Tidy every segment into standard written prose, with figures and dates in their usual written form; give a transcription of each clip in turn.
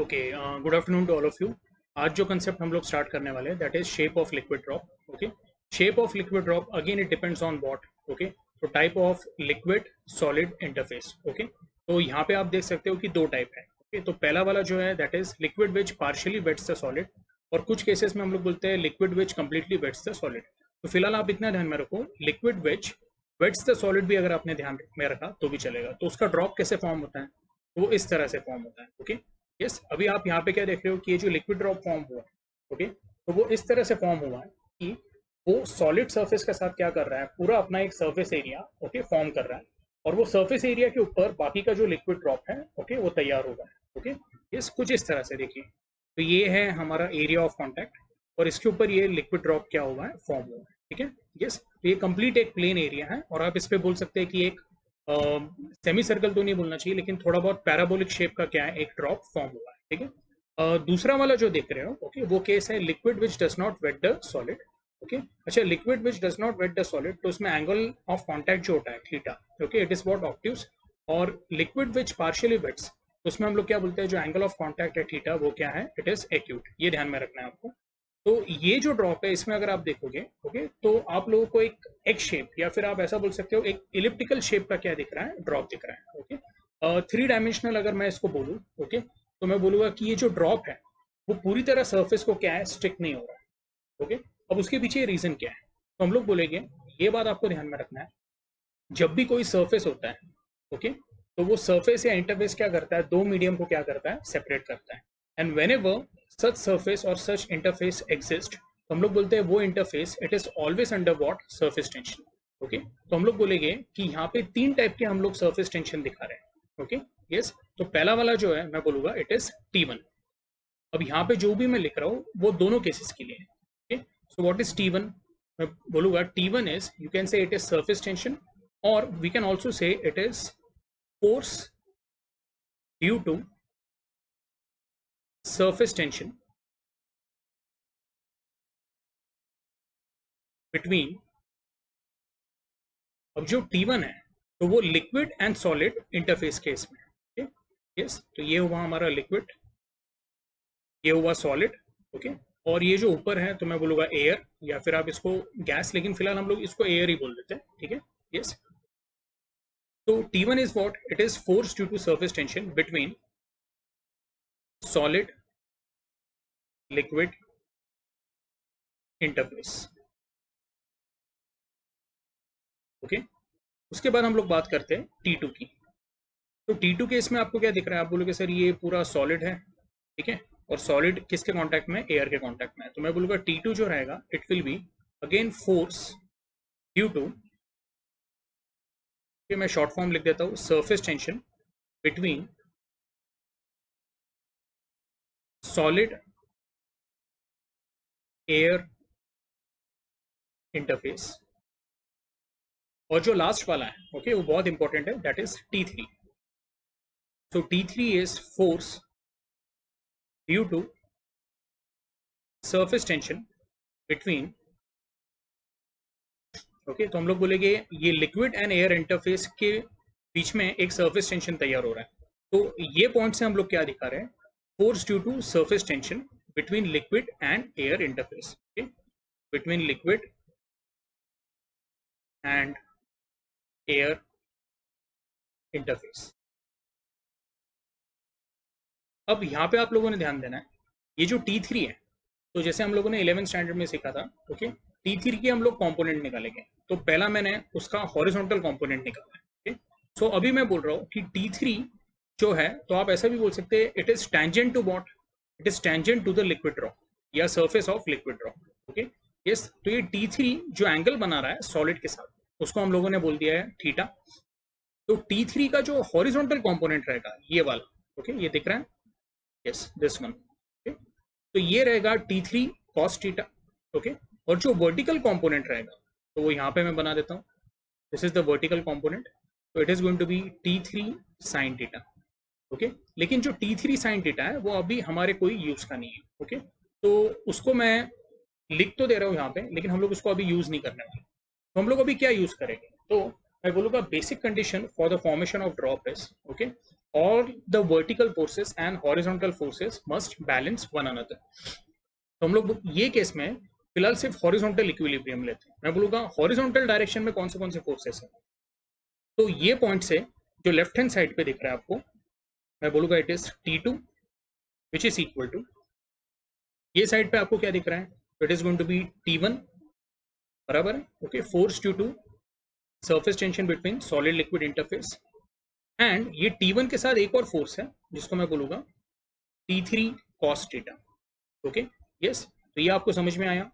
Okay, good afternoon to all of you. आज जो concept हम लोग स्टार्ट करने वाले हैं that is shape of liquid drop. Okay, shape of liquid drop again it depends on what. Okay, तो type of liquid solid interface. Okay, तो यहाँ पे आप देख सकते हो कि दो टाइप है। ओके, तो पहला वाला जो है that is liquid which partially wets the solid, और कुछ केसेस में हम लोग बोलते हैं liquid which completely wets the solid. तो फिलहाल आप इतना ध्यान में रखो, liquid which wets the solid भी अगर आपने ध्यान में रखा तो भी चलेगा। तो उसका ड्रॉप कैसे फॉर्म होता है, तो वो इस तरह से फॉर्म होता है। ओके, यस, अभी आप यहाँ पे क्या देख रहे हो कि ये जो लिक्विड ड्रॉप फॉर्म हुआ है, ओके, तो वो इस तरह से फॉर्म हुआ है कि वो सॉलिड सरफेस के साथ क्या कर रहा है, पूरा अपना एक सरफेस एरिया ओके फॉर्म कर रहा है, और वो सरफेस एरिया के ऊपर बाकी का जो लिक्विड ड्रॉप है ओके वो तैयार होगा। ओके, इस कुछ इस तरह से देखिए, तो ये है हमारा एरिया ऑफ कॉन्टैक्ट, और इसके ऊपर ये लिक्विड ड्रॉप क्या हुआ है, फॉर्म हुआ है। ठीक है, यस, तो ये कंप्लीट एक प्लेन एरिया है, और आप इस पे बोल सकते हैं कि एक सेमी सर्कल तो नहीं बोलना चाहिए, लेकिन थोड़ा बहुत पैराबोलिक शेप का क्या है, एक ड्रॉप फॉर्म हुआ है। ठीक है, दूसरा वाला जो देख रहे हो ओके, वो केस है liquid which does not wet the solid. Okay, अच्छा, liquid which does not wet the solid, तो उसमें एंगल ऑफ कॉन्टैक्ट जो होता है theta, okay, it is what obtuse. और लिक्विड विच पार्शियली वेट्स, तो उसमें हम लोग क्या बोलते हैं, जो एंगल ऑफ कॉन्टैक्ट है थीटा, वो क्या है, इट इज एक्यूट। ये ध्यान में रखना है आपको। तो ये जो ड्रॉप है इसमें अगर आप देखोगे ओके, तो आप लोगों को एक एक्स शेप, या फिर आप ऐसा बोल सकते हो एक इलिप्टिकल शेप का क्या दिख रहा है, ड्रॉप दिख रहा है। ओके, थ्री डायमेंशनल अगर मैं इसको बोलूँ ओके, तो मैं बोलूँगा कि ये जो ड्रॉप है वो पूरी तरह सरफेस को क्या है, स्टिक नहीं हो रहा है। ओके, अब उसके पीछे रीजन क्या है, तो हम लोग बोलेंगे, ये बात आपको ध्यान में रखना है, जब भी कोई सरफेस होता है ओके, तो वो सरफेस या इंटरफेस क्या करता है, दो मीडियम को क्या करता है, सेपरेट करता है। And when ever such surface और सच इंटरफेस एग्जिस्ट, तो हम लोग बोलते हैं वो interface it is always under what, surface tension. Okay, तो हम लोग बोलेंगे कि यहाँ पे तीन टाइप के हम लोग सरफेस टेंशन दिखा रहे हैं। ओके, यस, तो पहला वाला जो है मैं बोलूंगा इट इज T1। अब यहाँ पे जो भी मैं लिख रहा हूँ वो दोनों केसेस के लिए है। Okay, so what is T1, मैं बोलूंगा T1 is, you can say it is surface tension, or we can also say it is force due to surface tension between, अब जो T1 है तो वो liquid and solid interface case में। Okay, yes, तो ये हुआ हमारा लिक्विड, ये हुआ सॉलिड। ओके, और ये जो ऊपर है तो मैं बोलूंगा एयर, या फिर आप इसको गैस, लेकिन फिलहाल हम लोग इसको एयर ही बोल देते हैं। ठीक है, यस, तो T1 is what, it is force due to surface tension between solid liquid interface। Okay, उसके बाद हम लोग बात करते हैं T2 की। तो T2 के इसमें आपको क्या दिख रहा है, आप बोलोगे सर ये पूरा सॉलिड है, ठीक है, और सॉलिड किसके कांटेक्ट में, एयर के कांटेक्ट में है, तो मैं बोलूंगा T2 जो रहेगा it will be again force due to, मैं शॉर्ट फॉर्म लिख देता हूँ, surface tension between solid air interface. और जो लास्ट वाला है ओके, वो बहुत इंपॉर्टेंट है, that is T3। So T3 is force due to surface tension between, okay, तो हम लोग बोलेंगे ये लिक्विड एंड एयर इंटरफेस के बीच में एक सरफेस टेंशन तैयार हो रहा है। तो ये पॉइंट से हम लोग क्या दिखा रहे हैं, force due to surface tension between liquid and air interface. Okay, between liquid and air interface. अब यहाँ पे आप लोगों ने ध्यान देना है, ये जो T3 है, तो जैसे हम लोगों ने 11th स्टैंडर्ड में सीखा था ओके, T3 के हम लोग कंपोनेंट निकालेंगे, तो पहला मैंने उसका हॉरिजॉन्टल कंपोनेंट निकाला है। ओके, सो अभी मैं बोल रहा हूँ कि T3 जो है, तो आप ऐसा भी बोल सकते हैं it is tangent to what, it is tangent to the liquid drop या surface of liquid drop. Okay, yes, तो ये T3 जो एंगल बना रहा है सॉलिड के साथ उसको हम लोगों ने बोल दिया है थीटा। तो T3 का जो हॉरिजॉन्टल कंपोनेंट रहेगा ये वाला, ओके, ये दिख रहा है, यस, दिस वन। तो ये रहेगा T3 cos थीटा। ओके, और जो वर्टिकल कंपोनेंट रहेगा तो वो यहाँ पे मैं बना देता हूँ, this is the vertical component, तो it is going to be T3 sin theta. Okay, लेकिन जो T3 sin थीटा है वो अभी हमारे कोई यूज का नहीं है। ओके, तो उसको मैं लिख तो दे रहा हूँ यहाँ पे, लेकिन हम लोग उसको अभी यूज नहीं करने वाले। तो हम लोग अभी क्या यूज करेंगे, तो मैं बोलूँगा basic condition for the formation of drop is, okay, all the vertical forces and horizontal forces must balance one another. तो हम लोग ये केस में फिलहाल सिर्फ हॉरिजॉन्टल इक्विलिब्रियम लेते हैं. मैं बोलूंगा हॉरिजॉन्टल डायरेक्शन में कौन से फोर्सेस हैं. तो ये पॉइंट से जो लेफ्ट हैंड साइड पे दिख रहा है आपको, मैं बोलूंगा it is T2 which is equal to, ये साइड पे आपको क्या दिख रहा है, it is going to be T1 बराबर है. Okay, force due to surface tension between solid liquid interface. And ये T1 के साथ एक और फोर्स है जिसको मैं बोलूंगा T3 cos theta. Okay yes, तो ये आपको समझ में आया.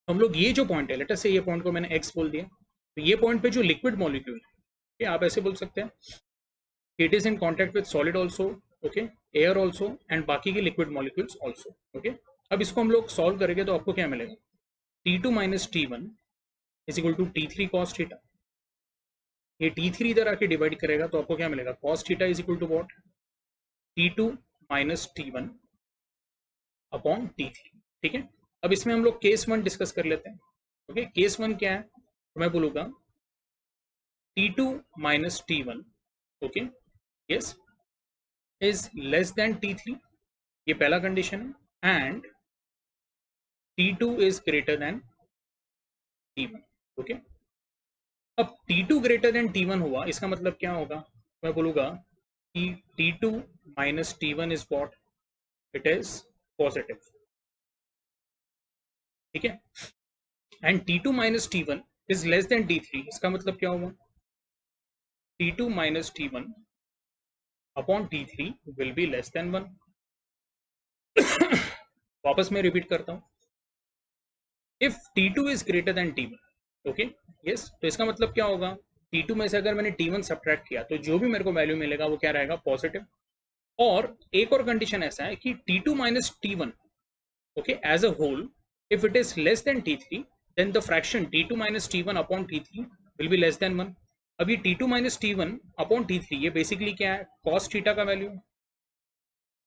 हम लोग ये जो पॉइंट है, लेटर से ये पॉइंट को मैंने x बोल दिया, तो ये पॉइंट पे जो लिक्विड मॉलिक्यूल है, आप ऐसे बोल सकते हैं it is in contact with solid also, okay, air also and बाकी के लिक्विड मॉलिक्यूल्स ऑल्सो. ओके, अब इसको हम लोग सॉल्व करेंगे तो आपको क्या मिलेगा, T2 minus T1 is equal to T3 cos theta. ये T3 इधर आके डिवाइड करेगा तो आपको क्या मिलेगा, cos theta is equal to what, T2 minus T1 upon T3. ठीक है, अब इसमें हम लोग केस 1 डिस्कस कर लेते हैं. ओके, केस 1 क्या है, तो मैं बोलूंगा T2 minus T1, okay yes, is less than T3, ये पहला कंडीशन है, and T2 is greater then T1. Okay, अब T2 ग्रेटर देन T1 हुआ, इसका मतलब क्या होगा, मैं बोलूंगा कि T2 minus T1 is what, it is positive. ठीक है, and T2 minus T1 is less than T3, इसका मतलब क्या होगा, T2 minus T1 upon T3 will be less than 1. वापस मैं रिपीट करता हूं, if T2 is greater then T1, okay yes, तो इसका मतलब क्या होगा, T2 में से अगर मैंने T1 सब्ट्रैक्ट किया तो जो भी मेरे को वैल्यू मिलेगा वो क्या रहेगा, पॉजिटिव. और एक और कंडीशन ऐसा है कि T2 minus T1, okay, as a whole, if it is less than T3, then the fraction T2 minus T1 upon T3 will be less than 1. अब ये T2 minus T1 upon T3 ये basically क्या है, cos theta का value.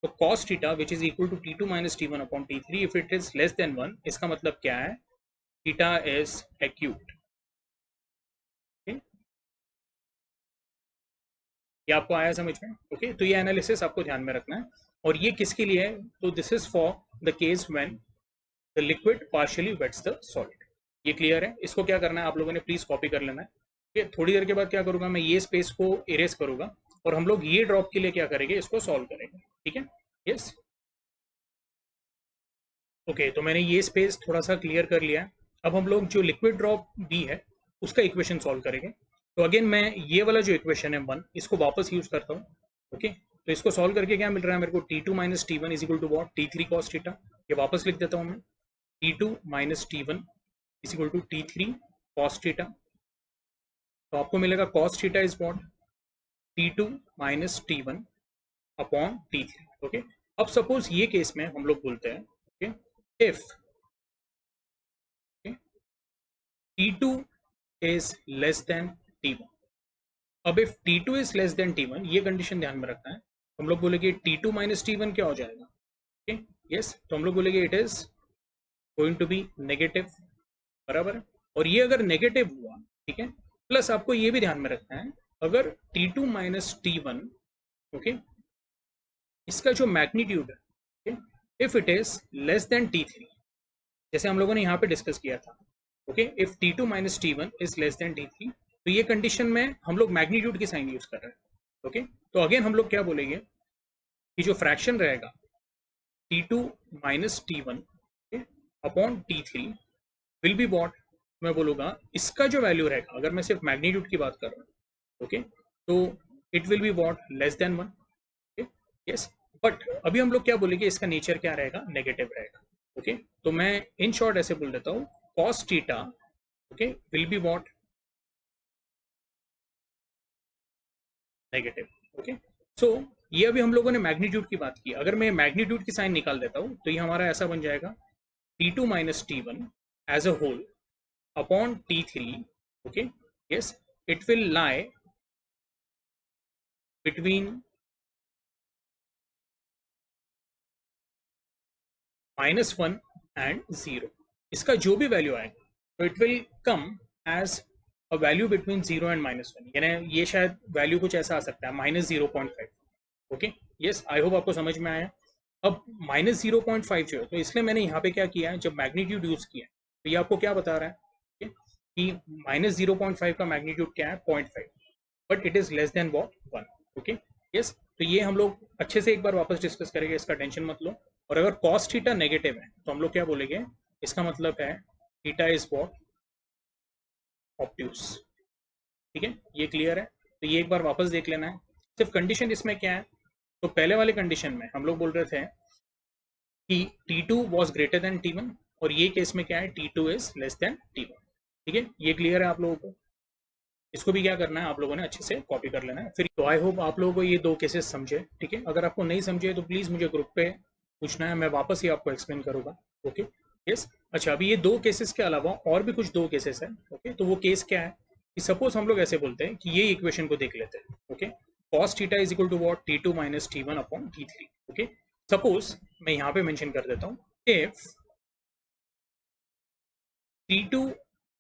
तो cos theta which is equal to T2 minus T1 upon T3 if it is less than 1, इसका मतलब क्या है, थीटा is acute. okay? ये आपको आया समझ में. ओके, तो ये एनालिसिस आपको ध्यान में रखना है. और ये किसके लिए है, तो this is for the case when the liquid partially wets the solid. ये क्लियर है. इसको क्या करना है आप लोगों ने प्लीज कॉपी कर लेना है. ठीक, थोड़ी देर के बाद क्या करूंगा मैं, ये स्पेस को इरेज करूंगा और हम लोग ये ड्रॉप के लिए क्या करेंगे, इसको सॉल्व करेंगे. ठीक है, यस ओके, तो मैंने ये स्पेस थोड़ा सा क्लियर कर लिया है. अब हम लोग जो लिक्विड ड्रॉप बी है उसका इक्वेशन सॉल्व करेंगे. तो अगेन मैं ये वाला जो इक्वेशन है 1, इसको वापस यूज करता हूँ. ओके, तो इसको सॉल्व करके क्या मिल रहा है मेरे को, T2 minus T1 is equal to what, T3 cos theta. ये वापस लिख देता हूँ मैं, T2 minus T1 is equal to T3 cos theta. तो आपको मिलेगा cos theta is what, T2 minus T1 upon T3. Okay, अब सपोज ये केस में हम लोग बोलते हैं, okay, if T2 is less than T1. अब if T2 is less than T1, ये कंडीशन ध्यान में रखना है. हम लोग बोलेंगे T2 माइनस T1 क्या हो जाएगा, ओके यस, तो हम लोग बोलेंगे it is going to be negative, बराबर है. और ये अगर नेगेटिव हुआ, ठीक है, प्लस आपको ये भी ध्यान में रखना है, अगर T2 माइनस T1, ओके, इसका जो मैग्नीट्यूड है, if it is less than T3, जैसे हम लोगों ने यहाँ पे डिस्कस किया था, okay, if T2 minus T1 is less than T3, तो ये कंडीशन में हम लोग मैग्नीट्यूड की साइन यूज कर रहे हैं. ओके, तो अगेन हम लोग क्या बोलेंगे कि जो फ्रैक्शन रहेगा T2 minus T1 upon T3 will be what, मैं बोलूंगा इसका जो वैल्यू रहेगा, अगर मैं सिर्फ मैग्नीट्यूड की बात कर रहा हूँ, ओके, तो it will be what, less than 1. Yes, but अभी हम लोग क्या बोलेंगे, इसका नेचर क्या रहेगा, नेगेटिव रहेगा. ओके, तो मैं इन शॉर्ट ऐसे बोल देता हूँ, cos theta, okay, will be what, negative. Okay, so ये अभी हम लोगों ने मैग्नीट्यूड की बात की. अगर मैं मैग्नीट्यूड की साइन निकाल देता हूँ तो ये हमारा ऐसा बन जाएगा, T2 minus T1 as a whole upon T3, okay yes, it will lie between -1 and 0. इसका जो भी वैल्यू आएगा तो it will come as a value between 0 and -1. यानी ये शायद वैल्यू कुछ ऐसा आ सकता है, -0.5. ओके यस, आई होप आपको समझ में आया। अब -0.5 जो है, तो इसलिए मैंने यहाँ पे क्या किया है, जब मैग्नीट्यूड यूज किया है तो ये आपको क्या बता रहा है okay? कि -0.5 का मैग्नीट्यूड क्या है, 0.5, but it is less than what 1। Okay yes, तो ये हम लोग अच्छे से एक बार वापस डिस्कस करेंगे, इसका टेंशन मत लो। और अगर कॉस थीटा नेगेटिव है तो हम लोग क्या बोलेंगे, इसका मतलब है थीटा इज वॉट, ऑब्ट्यूस। ठीक है, ये क्लियर है। तो ये एक बार वापस देख लेना है। सिर्फ कंडीशन इसमें क्या है, तो पहले वाले कंडीशन में हम लोग बोल रहे थे कि T2 was greater than T1, और ये केस में क्या है, T2 is less than T1। ठीक है, ये क्लियर है आप लोगों को। इसको भी क्या करना है, आप लोगों ने अच्छे से कॉपी कर लेना है फिर। तो आई होप आप लोगों को ये दो केसेस समझे। ठीक है, अगर आपको नहीं समझे तो प्लीज़ मुझे ग्रुप पे पूछना है, मैं वापस ही आपको एक्सप्लेन करूँगा। ओके यस, अच्छा अभी ये दो केसेस के अलावा और भी कुछ दो केसेस है। ओके, तो वो केस क्या है कि सपोज हम लोग ऐसे बोलते हैं कि ये इक्वेशन को देख लेते हैं। Okay, cos theta is equal to what, T2 minus T1 upon T3। Okay, suppose मैं यहाँ पे मेंशन कर देता हूँ, if T2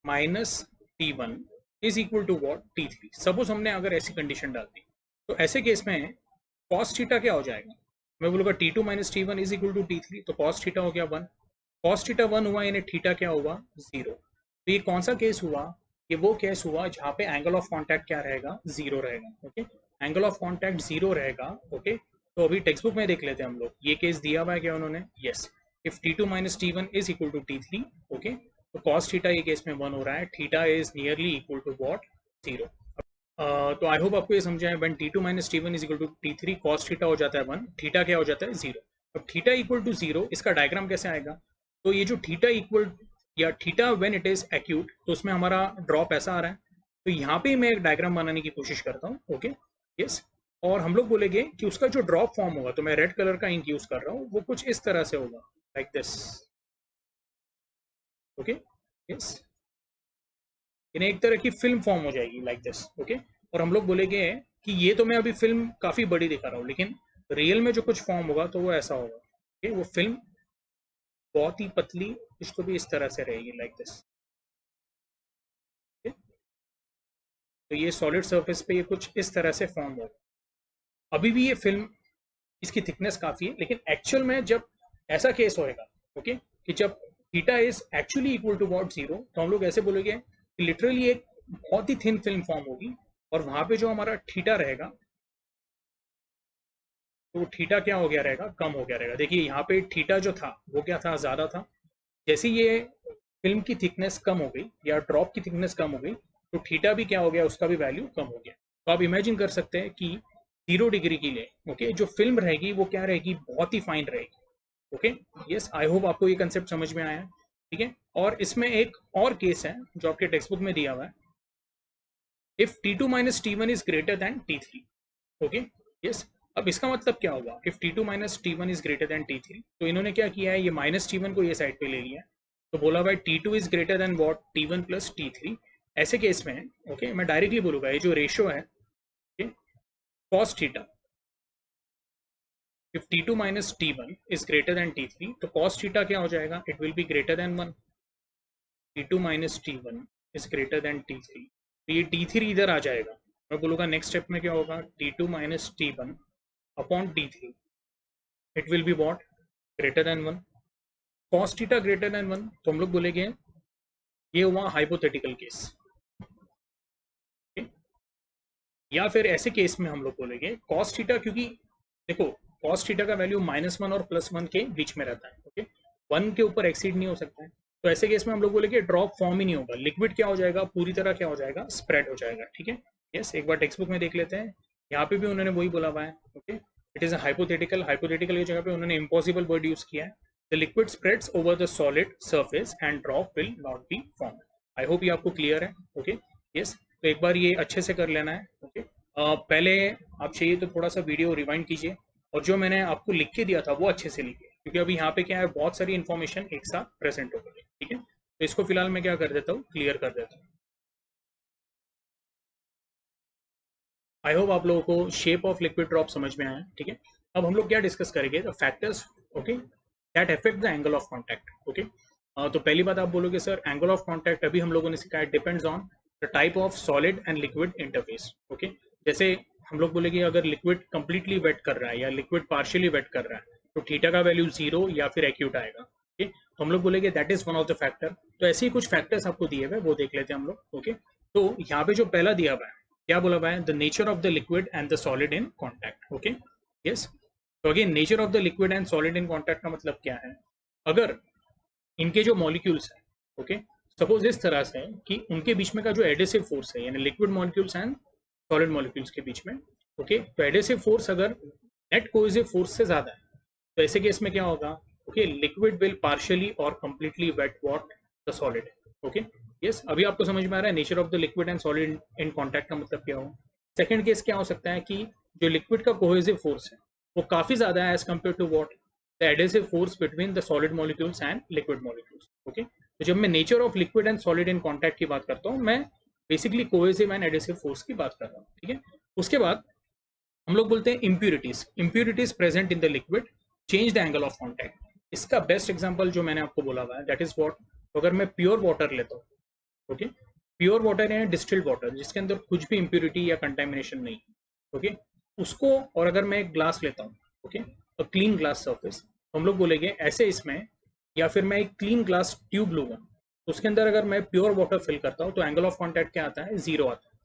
minus T1 is equal to what, T3। Suppose हमने अगर ऐसी कंडीशन डाल दी, तो ऐसे केस में cos थीटा क्या हो जाएगा, मैं बोलूँगा T2 minus T1 is equal to T3, तो cos थीटा हो गया 1। cos थीटा 1 हुआ, यानी थीटा क्या हुआ, 0। तो ये कौन सा केस हुआ, ये वो केस हुआ जहाँ पे एंगल ऑफ कॉन्टैक्ट क्या रहेगा, 0 रहेगा। ओके, एंगल ऑफ कॉन्टैक्ट 0 रहेगा। ओके, तो अभी टेक्स्ट बुक में देख लेते हैं हम लोग, ये केस दिया हुआ है क्या उन्होंने, yes, if T2 minus T1 is equal to T3। Okay, तो cos थीटा ये केस में 1 हो रहा है, theta is nearly equal to what, 0। तो आई होप आपको ये समझा है, when T2 minus T1 is equal to T3, cos theta हो जाता है 1, थीटा क्या हो जाता है, 0। अब थीटा इक्वल टू 0, इसका डायग्राम कैसे आएगा, तो ये जो थीटा इक्वल या theta when it is acute, तो उसमें हमारा ड्रॉप ऐसा आ रहा है। तो यहाँ पे मैं एक डायग्राम बनाने की कोशिश करता हूँ। ओके यस, और हम लोग बोलेंगे कि उसका जो ड्रॉप फॉर्म होगा, तो मैं रेड कलर का इंक यूज कर रहा हूँ, वो कुछ इस तरह से होगा, लाइक दिस। ओके यस, इन्हें एक तरह की फिल्म फॉर्म हो जाएगी लाइक दिस। ओके, और हम लोग बोलेंगे कि ये तो मैं अभी फिल्म काफी बड़ी दिखा रहा हूँ, लेकिन रियल में जो कुछ फॉर्म होगा तो वो ऐसा होगा। ओके, वो फिल्म बहुत ही पतली, इसको भी इस तरह से रहेगी लाइक दिस। तो ये सॉलिड सरफेस पे ये कुछ इस तरह से फॉर्म होगा। अभी भी ये फिल्म, इसकी थिकनेस काफी है, लेकिन एक्चुअल में जब ऐसा केस होएगा, ओके, कि जब theta is actually equal to what 0, तो हम लोग ऐसे बोलेंगे कि लिटरली एक बहुत ही थिन फिल्म फॉर्म होगी, और वहां पे जो हमारा थीटा रहेगा, तो थीटा क्या हो गया रहेगा, कम हो गया रहेगा। देखिए यहाँ पे थीटा जो था वो क्या था, ज्यादा था। जैसे ये फिल्म की थिकनेस कम हो गई या ड्रॉप की थिकनेस कम हो गई, तो थीटा भी क्या हो गया, उसका भी वैल्यू कम हो गया। तो आप इमेजिन कर सकते हैं कि 0 डिग्री के लिए, ओके, जो फिल्म रहेगी वो क्या रहेगी, बहुत ही फाइन रहेगी। ओके यस, आई होप आपको ये कंसेप्ट समझ में आया। ठीक है, और इसमें एक और केस है जो आपके टेक्स्ट बुक में दिया हुआ है, if T2 minus T1 is greater then T3। Okay yes, अब इसका मतलब क्या होगा, if T2 minus T1 is greater then T3, तो इन्होंने क्या किया है, ये माइनस T1 को ये साइड पे ले लिया, तो बोला भाई T2 is greater than what, T1 plus T3। ऐसे केस में ओके, मैं डायरेक्टली बोलूंगा ये जो रेशियो है, cos theta, if T2 minus T1 is greater than T3, तो cos थीटा क्या हो जाएगा, it will be greater than 1। T2 minus T1 is greater than T3, तो ये T3 इधर आ जाएगा। मैं बोलूँगा नेक्स्ट स्टेप में क्या होगा, T2 minus T1 upon T3, it will be what, greater than 1। cos theta greater than 1, तो हम लोग बोलेंगे ये हुआ हाइपोथेटिकल केस। या फिर ऐसे केस में हम लोग बोलेंगे cos थीटा, क्योंकि देखो cos थीटा का वैल्यू -1 और +1 के बीच में रहता है। ओके, 1 के ऊपर एक्सीड नहीं हो सकता है। तो ऐसे केस में हम लोग बोलेंगे ड्रॉप फॉर्म ही नहीं होगा, लिक्विड क्या हो जाएगा, पूरी तरह क्या हो जाएगा, स्प्रेड हो जाएगा। ठीक है यस, एक बार टेक्स्ट बुक में देख लेते हैं, यहाँ पे भी उन्होंने वही बोला हुआ है। Okay, it is hypothetical, hypothetical की जगह पे उन्होंने इम्पॉसिबल वर्ड यूज किया है। The liquid spreads over the solid surface and drop will not be form. I hope ये आपको क्लियर है। ओके यस, तो एक बार ये अच्छे से कर लेना है। ओके, पहले आप चाहिए तो थोड़ा सा वीडियो रिवाइंड कीजिए, और जो मैंने आपको लिख के दिया था वो अच्छे से लिखिए, क्योंकि अभी यहाँ पे क्या है, बहुत सारी इन्फॉर्मेशन एक साथ प्रेजेंट हो गई है। ठीक है, तो इसको फिलहाल मैं क्या कर देता हूँ, क्लियर कर देता हूँ। आई होप आप लोगों को शेप ऑफ लिक्विड ड्रॉप समझ में आया। ठीक है, अब हम लोग क्या डिस्कस करेंगे, the factors okay that affect the angle of contact. Okay, तो पहली बात आप बोलोगे सर एंगल ऑफ कॉन्टैक्ट अभी हम लोगों ने सिखाया depends on the type of solid and liquid interface. Okay, जैसे हम लोग बोलेंगे अगर लिक्विड कंप्लीटली वेट कर रहा है या लिक्विड पार्शियली वेट कर रहा है तो थीटा का वैल्यू 0 या फिर एक्यूट आएगा। ओके, तो हम लोग बोलेंगे that is one of the factor. तो ऐसे ही कुछ फैक्टर्स आपको दिए हुए वो देख लेते हैं हम लोग। ओके, तो यहाँ पे जो पहला दिया हुआ है क्या बोला हुआ है, the nature of the liquid and the solid in contact. Okay, yes, तो again nature of the liquid and solid in contact का मतलब क्या है, अगर इनके जो मॉलिक्यूल्स हैं, ओके, सपोज इस तरह से कि उनके बीच में का जो एडेसिव फोर्स है यानी liquid molecules and solid molecules के बीच में, ओके, तो एडेसिव फोर्स अगर नेट कोहेसिव फोर्स से ज्यादा है तो ऐसे केस में क्या होगा, ओके, लिक्विड विल पार्शियली और completely wet what the solid. Okay, yes, अभी आपको समझ में आ रहा है nature of the liquid and solid in contact का मतलब क्या हो। सेकंड केस क्या हो सकता है कि जो लिक्विड का कोहेसिव फोर्स है वो काफी ज्यादा है as compare to what the adhesive force between the solid molecules and liquid molecules. Okay, तो जब मैं nature of liquid and solid in contact की बात करता हूँ मैं basically cohesive and adhesive force की बात कर रहा हूँ। ठीक है, उसके बाद हम लोग बोलते हैं impurities present in the liquid change the angle of contact. इसका बेस्ट एग्जांपल जो मैंने आपको बोला हुआ है दैट इज व्हाट, अगर मैं प्योर वाटर लेता हूँ, ओके, प्योर वाटर यानी डिस्टिल्ड वाटर जिसके अंदर कुछ भी इम्प्यूरिटी या कंटामिनेशन नहीं, ओके, उसको, और अगर मैं एक ग्लास लेता हूँ, ओके, तो क्लीन ग्लास सरफेस, तो हम लोग बोलेंगे ऐसे इसमें, या फिर मैं एक क्लीन ग्लास ट्यूब लूंगा तो उसके अंदर अगर मैं प्योर वाटर फिल करता हूँ तो एंगल ऑफ कॉन्टैक्ट क्या आता है, 0 आता है।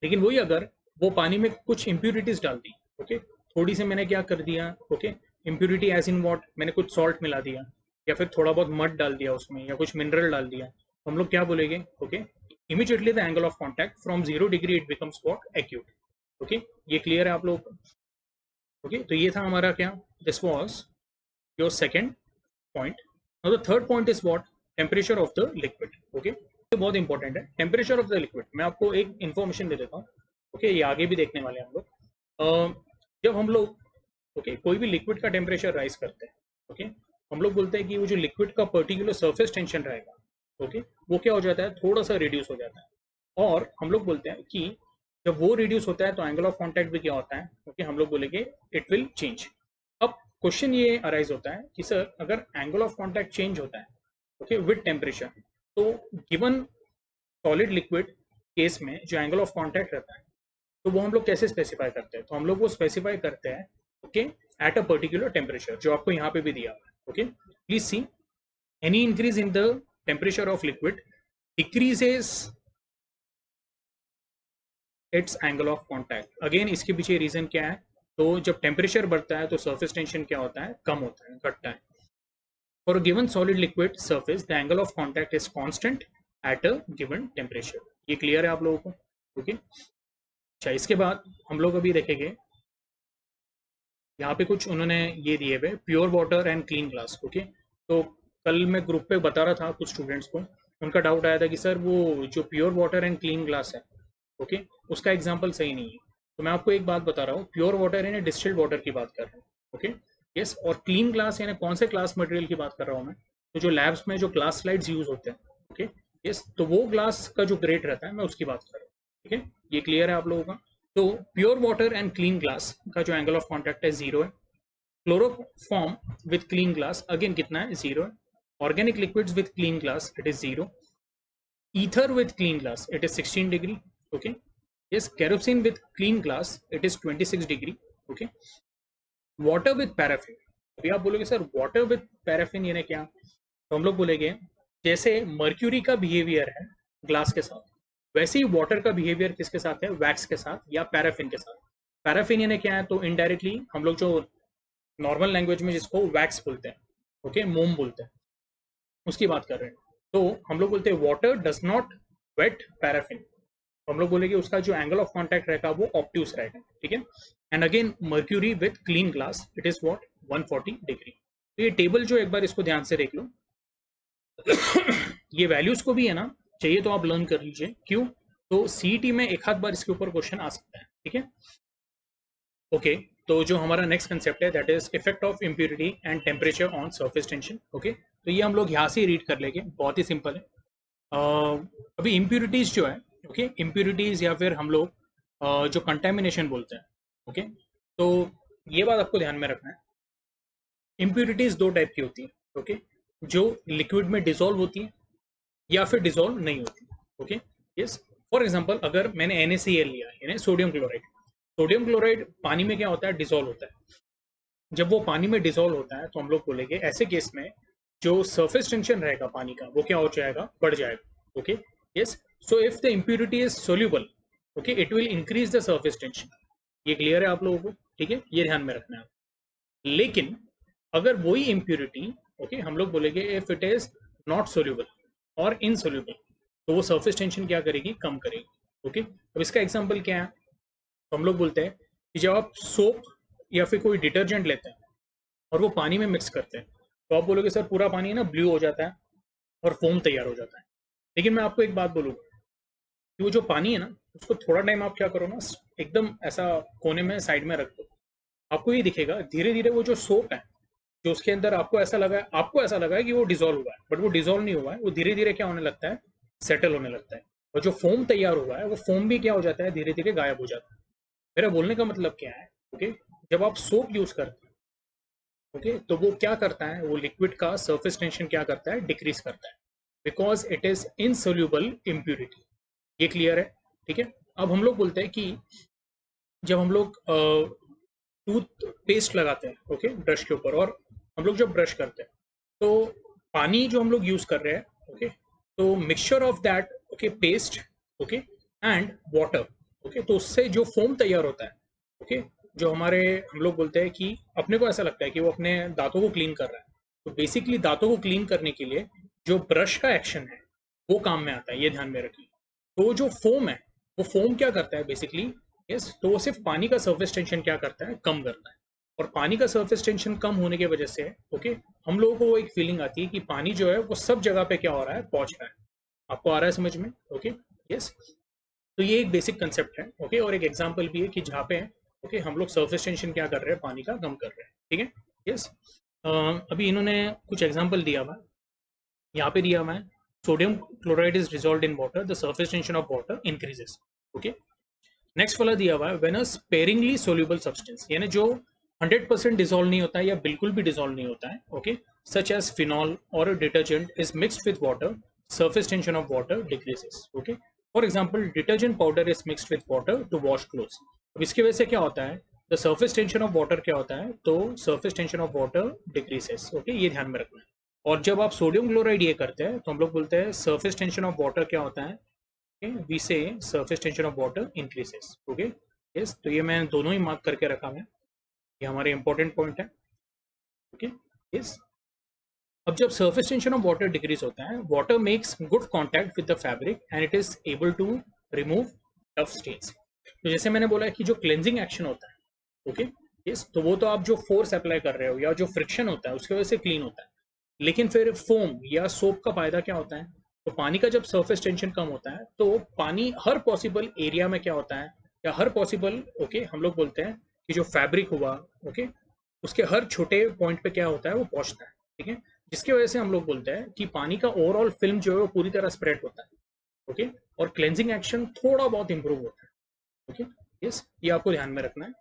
लेकिन वही अगर वो पानी में कुछ इम्प्यूरिटीज डाल दी, ओके, थोड़ी सी मैंने क्या कर दिया, okay, impurity as in what, मैंने कुछ सॉल्ट मिला दिया या फिर थोड़ा बहुत मड डाल दिया उसमें या कुछ मिनरल डाल दिया, तो हम लोग क्या बोलेंगे, okay, immediately the angle of contact from 0 degree it becomes what, acute. Okay, ये क्लियर है आप लोगों को। ओके, तो ये था हमारा क्या, this was your second point. Now the third point is what, temperature of the liquid. Okay, ये बहुत इंपॉर्टेंट है, टेम्परेचर ऑफ द लिक्विड। मैं आपको एक इन्फॉर्मेशन दे देता हूँ, ओके, ये आगे भी देखने वाले हैं हम लोग। जब हम लोग, ओके, कोई भी लिक्विड का टेम्परेचर राइज करते हैं, ओके, हम लोग बोलते हैं कि वो जो लिक्विड का पर्टिकुलर सरफेस टेंशन रहेगा, ओके, वो क्या हो जाता है, थोड़ा सा रिड्यूस हो जाता है। और हम लोग बोलते हैं कि जब वो रिड्यूस होता है तो एंगल ऑफ कॉन्टैक्ट भी क्या होता है, ओके, हम लोग बोलेंगे इट विल चेंज। अब क्वेश्चन ये अराइज होता है कि सर अगर एंगल ऑफ कॉन्टैक्ट चेंज होता है, ओके, विद टेम्परेचर, तो गिवन सॉलिड लिक्विड केस में जो एंगल ऑफ कॉन्टैक्ट रहता है तो वो हम लोग कैसे स्पेसिफाई करते हैं, तो हम लोग वो स्पेसिफाई करते हैं, okay, at a particular temperature जो आपको यहाँ पे भी दिया हुआ है। Okay, please see, any increase in the temperature of liquid decreases it's angle of contact. Again इसके पीछे रीजन क्या है, तो जब टेम्परेचर बढ़ता है तो सरफेस टेंशन क्या होता है, कम होता है, घटता है। For a given solid liquid surface the angle of contact is constant at a given temperature. ये क्लियर है आप लोगों को। ओके, अच्छा, इसके बाद हम लोग अभी देखेंगे यहाँ पे कुछ उन्होंने ये दिए हुए pure water and clean glass. Okay, तो कल मैं ग्रुप पे बता रहा था कुछ स्टूडेंट्स को, उनका डाउट आया था कि सर वो जो pure water and clean glass है, ओके, उसका एग्जाम्पल सही नहीं है। तो मैं आपको एक बात बता रहा हूँ, प्योर वाटर यानी डिस्टिल्ड वाटर की बात कर रहा हूँ। ओके, यस, और क्लीन ग्लास यानी कौन से ग्लास मटेरियल की बात कर रहा हूँ मैं, तो जो लैब्स में जो ग्लास स्लाइड्स यूज होते हैं, ओके, यस, तो वो ग्लास का जो ग्रेड रहता है मैं उसकी बात कर रहा हूँ। ठीक है, ये क्लियर है आप लोगों का। तो pure water and clean glass का जो एंगल ऑफ कॉन्टैक्ट है 0 है। Chloroform with clean glass again कितना है, 0 है। Organic liquids with clean glass it is 0। ether with clean glass it is 16 degree. Okay, yes, kerosene with clean glass it is 26 degree. Okay, water with paraffin, अभी आप बोलोगे sir water with paraffin यानी क्या, तो हम लोग बोलेंगे जैसे मर्क्यूरी का बिहेवियर है ग्लास के साथ वैसे ही वाटर का बिहेवियर किसके साथ है, वैक्स के साथ या पैराफिन के साथ। पैराफिन यानी क्या है, तो इनडायरेक्टली हम लोग जो नॉर्मल लैंग्वेज में जिसको वैक्स बोलते हैं, ओके, मोम बोलते हैं, उसकी बात कर रहे हैं। तो हम लोग बोलते हैं water does not wet paraffin, तो हम लोग बोलेंगे उसका जो एंगल ऑफ कॉन्टैक्ट रहेगा वो ऑब्ट्यूस रहेगा। ठीक है, and again mercury with clean glass it is what, 140 degree. तो ये टेबल जो एक बार इसको ध्यान से देख लो ये वैल्यूज को भी है ना, चाहिए तो आप लर्न कर लीजिए, क्यों, तो सीईटी में एक आध बार इसके ऊपर क्वेश्चन आ सकता है। ठीक है, ओके, तो जो हमारा नेक्स्ट कंसेप्ट है that is effect of impurity and temperature on surface tension. Okay, तो ये हम लोग यहाँ से रीड कर लेंगे, बहुत ही सिंपल है। अभी इम्प्यूरिटीज जो है, ओके, इम्प्यूरिटीज या फिर हम लोग जो कंटेमिनेशन बोलते हैं, ओके, तो ये बात आपको ध्यान में रखना है। इम्प्यूरिटीज दो टाइप की होती है, ओके, जो लिक्विड में डिसॉल्व होती है या फिर डिसॉल्व नहीं होती। ओके, यस, फॉर एग्जांपल अगर मैंने NaCl लिया यानी सोडियम क्लोराइड, सोडियम क्लोराइड पानी में क्या होता है, डिसॉल्व होता है। जब वो पानी में डिसॉल्व होता है तो हम लोग बोलेंगे ऐसे केस में जो सरफेस टेंशन रहेगा पानी का वो क्या हो जाएगा, बढ़ जाएगा। Okay, yes. So if the impurity is soluble, okay, it will increase the surface tension. ये क्लियर है आप लोगों को? ठीक है, ये ध्यान में रखना है। लेकिन अगर वही इम्प्यूरिटी, ओके, हम लोग बोलेंगे if it is not soluble और इनसोल्यूबल, तो वो सरफेस टेंशन क्या करेगी, कम करेगी। ओके, अब इसका एग्जांपल क्या है? तो हम लोग बोलते हैं कि जब आप सोप या फिर कोई डिटर्जेंट लेते हैं और वो पानी में मिक्स करते हैं, तो आप बोलोगे सर पूरा पानी ना ब्लू हो जाता है और फोम तैयार हो जाता है। लेकिन मैं आपको एक बात बोलूँगा कि वो जो पानी है ना, उसको थोड़ा टाइम आप क्या करो ना, एकदम ऐसा कोने में साइड में रख दो। आपको ये दिखेगा धीरे धीरे वो जो सोप है, जो उसके अंदर आपको ऐसा लगा है कि वो डिजोल्व हुआ है, बट वो डिजोल्व नहीं हुआ है। वो धीरे धीरे क्या होने लगता है, सेटल होने लगता है। और जो फोम तैयार हुआ है वो फोम भी क्या हो जाता है, धीरे धीरे गायब हो जाता है। मेरा बोलने का मतलब क्या है, ओके, जब आप सोप यूज करते हैं, ओके, तो वो क्या करता है, वो लिक्विड का सरफेस टेंशन क्या करता है, डिक्रीज करता है, because it is insoluble impurity. ये क्लियर है? ठीक है। अब हम लोग बोलते हैं कि जब हम लोग टूथ पेस्ट लगाते हैं, ओके, ब्रश के ऊपर, और हम लोग जब ब्रश करते हैं तो पानी जो हम लोग यूज कर रहे हैं, ओके, तो mixture of that, okay, paste, okay, and water, okay, तो उससे जो फोम तैयार होता है, ओके, जो हमारे, हम लोग बोलते हैं कि अपने को ऐसा लगता है कि वो अपने दांतों को क्लीन कर रहा है। तो बेसिकली दांतों को क्लीन करने के लिए जो ब्रश का एक्शन है वो काम में आता है, ये ध्यान में रखिए। तो जो फोम है, वो फोम क्या करता है बेसिकली, यस, तो वो सिर्फ पानी का सरफेस टेंशन क्या करता है, कम करता है। और पानी का सरफेस टेंशन कम होने की वजह से, ओके, हम लोगों को वो एक फीलिंग आती है कि पानी जो है वो सब जगह पे क्या हो रहा है, पहुंच रहा है। आपको आ रहा है समझ में? Okay, yes. तो ये एक बेसिक कंसेप्ट है, ओके, और एक एग्जांपल भी है कि जहाँ पे, ओके, हम लोग सरफेस टेंशन क्या कर रहे हैं, पानी का कम कर रहे हैं। ठीक है, यस। अभी इन्होंने कुछ एग्जांपल दिया हुआ है, यहाँ पे दिया हुआ है sodium chloride is dissolved in water, the surface tension of water increases. Okay, next वाला दिया हुआ है when a sparingly soluble substance, यानी जो 100% डिसॉल्व नहीं होता है या बिल्कुल भी डिसॉल्व नहीं होता है, ओके, सच एज फिनॉल और detergent is mixed with water, surface tension of water decreases. Okay, for example detergent powder is mixed with water to wash clothes. अब इसकी वजह से क्या होता है, the surface tension of water क्या होता है, तो surface tension of water decreases. Okay, ये ध्यान में रखना है। और जब आप सोडियम क्लोराइड ये करते हैं तो हम लोग बोलते हैं surface tension of water क्या होता है, वी से surface tension of water increases. Okay, yes, तो ये मैं दोनों ही मार्क करके रखा है, ये हमारे इंपॉर्टेंट पॉइंट है। Okay, yes. अब जब surface tension of water decrease होता है, water makes good contact with the fabric and it is able to remove tough stains. तो जैसे मैंने बोला कि जो क्लेंजिंग एक्शन होता है, ओके, यस, तो वो तो आप जो फोर्स अप्लाई कर रहे हो या जो फ्रिक्शन होता है उसकी वजह से क्लीन होता है। लेकिन फिर फोम या सोप का फायदा क्या होता है, तो पानी का जब सरफेस टेंशन कम होता है तो पानी हर पॉसिबल एरिया में क्या होता है, या हर पॉसिबल, ओके, हम लोग बोलते हैं कि जो फैब्रिक हुआ, ओके, उसके हर छोटे पॉइंट पे क्या होता है, वो पहुंचता है। ठीक है, जिसकी वजह से हम लोग बोलते हैं कि पानी का ओवरऑल फिल्म जो है वो पूरी तरह स्प्रेड होता है। ओके, और क्लेंजिंग एक्शन थोड़ा बहुत इंप्रूव होता है। ओके, यस, ये आपको ध्यान में रखना है।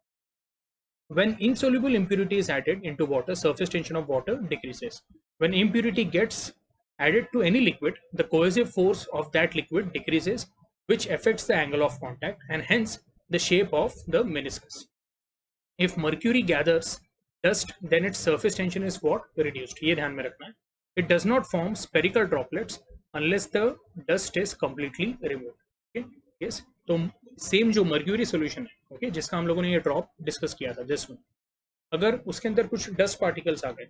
When insoluble impurity is added into water, surface tension of water decreases. When impurity gets added to any liquid, the cohesive force of that liquid decreases, which affects the angle of contact and hence the shape of the meniscus. If mercury gathers dust, then its surface tension is what? Reduced. ये ध्यान में रखना है. It does not form spherical droplets unless the dust is completely removed. Okay? Yes. तो same जो mercury solution है, okay, जिसका हम लोगों ने ये ड्रॉप डिस्कस किया था जिसमें, अगर उसके अंदर कुछ डस्ट पार्टिकल्स आ गए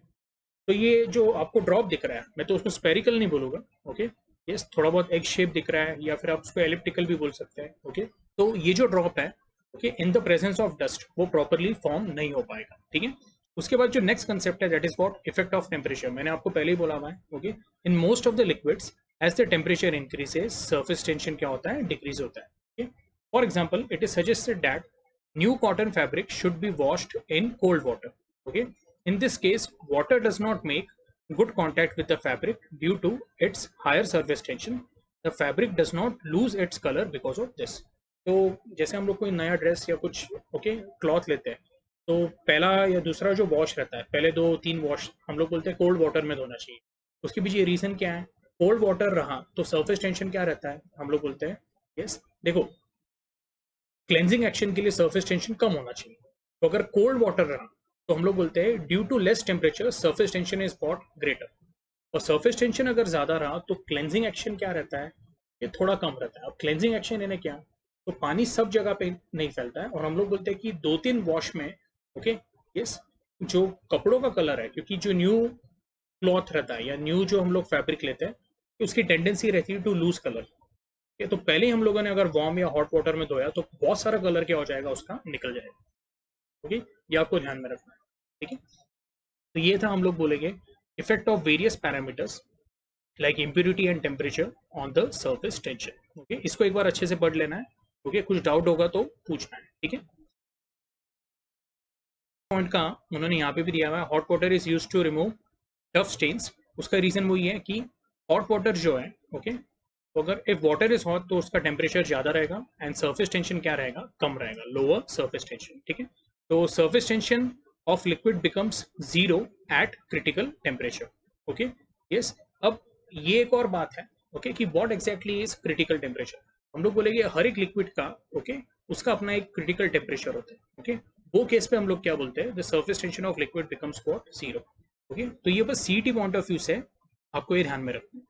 तो ये जो आपको ड्रॉप दिख रहा है, मैं तो उसको स्पेरिकल नहीं बोलूंगा, ओके, यस, थोड़ा बहुत एग शेप दिख रहा है या फिर आप उसको एलिप्टिकल भी बोल सकते हैं। ओके, तो ये जो ड्रॉप है, okay, in the presence of dust वो प्रॉपरली फॉर्म नहीं हो पाएगा। ठीक है, उसके बाद जो नेक्स्ट कंसेप्ट है that is what, effect of temperature. मैंने आपको पहले ही बोला हुआ है, okay, in most of the liquids as the temperature increases surface tension क्या होता है, डिक्रीज होता है। okay? For example, it is suggested that new cotton fabric should be washed in cold water. Okay, in this case, water does not make good contact with the fabric due to its higher surface tension. The fabric does not lose its color because of this. तो जैसे हम लोग कोई नया dress या कुछ, okay, cloth लेते हैं, तो पहला या दूसरा जो वॉश रहता है, पहले 2-3 वॉश हम लोग बोलते हैं कोल्ड वाटर में धोना चाहिए। उसके पीछे रीजन क्या है, कोल्ड वाटर रहा तो सरफेस टेंशन क्या रहता है, हम लोग बोलते हैं, यस, देखो क्लेंजिंग एक्शन के लिए सरफेस टेंशन कम होना चाहिए। तो अगर कोल्ड वाटर रहा तो हम लोग बोलते हैं due to less temperature surface tension is got greater. और सरफेस टेंशन अगर ज्यादा रहा तो क्लेंजिंग एक्शन क्या रहता है, ये थोड़ा कम रहता है। अब क्लेंजिंग एक्शन यानी क्या, तो पानी सब जगह पे नहीं फैलता है, और हम लोग बोलते हैं कि 2-3 वॉश में, ओके, यस, जो कपड़ों का कलर है, क्योंकि जो न्यू क्लॉथ रहता है या न्यू जो हम लोग फैब्रिक लेते हैं, तो उसकी टेंडेंसी रहती है टू लूज कलर। ये तो पहले ही हम लोगों ने अगर वार्म या हॉट वाटर में धोया तो बहुत सारा कलर क्या हो जाएगा, उसका निकल जाएगा। ओके, ये आपको ध्यान में रखना है। ठीक है, तो ये था हम लोग बोलेंगे effect of various parameters like impurity and temperature on the surface tension. Okay, इसको एक बार अच्छे से पढ़ लेना है। ओके, कुछ डाउट होगा तो पूछना है। ठीक है, पॉइंट का उन्होंने यहाँ पे भी दिया हुआ है, hot water is use to remove tough stains. उसका रीजन वही है कि हॉट वाटर जो है, ओके, तो अगर इफ वाटर इज हॉट तो उसका टेम्परेचर ज्यादा रहेगा एंड सरफेस टेंशन क्या रहेगा, कम रहेगा, लोअर सरफेस टेंशन। ठीक है, तो surface tension of liquid becomes zero eight critical temperature. Okay, yes. अब ये एक और बात है, ओके, कि what exactly is critical temperature. हम लोग बोलेंगे हर एक लिक्विड का, ओके, उसका अपना एक क्रिटिकल टेम्परेचर होता है। ओके, वो केस पे हम लोग क्या बोलते हैं, the surface tension of liquid becomes what, zero. Okay, तो ये बस सीईटी पॉइंट ऑफ व्यू से आपको ये ध्यान में रखना है।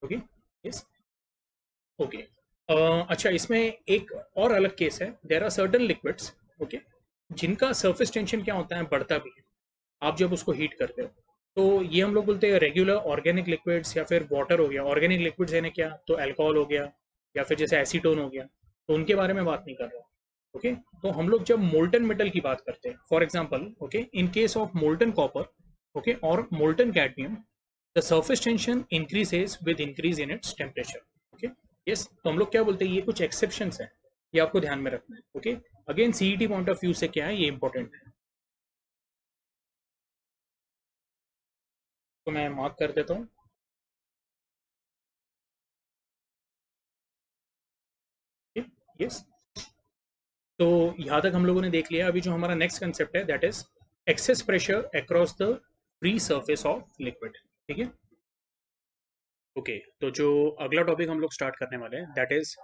Okay, yes, okay. अच्छा, इसमें एक और अलग केस है, there are certain liquids, okay, जिनका सरफेस टेंशन क्या होता है, बढ़ता भी है आप जब उसको हीट करते हो। तो ये हम लोग बोलते हैं रेगुलर ऑर्गेनिक लिक्विड्स, या फिर वाटर हो गया। ऑर्गेनिक लिक्विड्स यानी क्या, तो अल्कोहल हो गया, या फिर जैसे एसीटोन हो गया, तो उनके बारे में बात नहीं कर रहा। ओके, तो हम लोग जब मोल्टन मेटल की बात करते हैं, for example, okay, in case of molten copper, okay, और molten cadmium, the surface tension increases with increase in its temperature. Okay, yes, तो हम लोग क्या बोलते हैं, ये कुछ एक्सेप्शंस हैं, ये आपको ध्यान में रखना है। Okay, again CET point of view से क्या है, ये इंपॉर्टेंट है, तो मैं मार्क कर देता हूँ। यस, तो यहाँ तक हम लोगों ने देख लिया। अभी जो हमारा नेक्स्ट कंसेप्ट है, that is excess pressure across the free surface of liquid. ठीक है, ओके, तो जो अगला टॉपिक हम लोग स्टार्ट करने वाले हैं, that is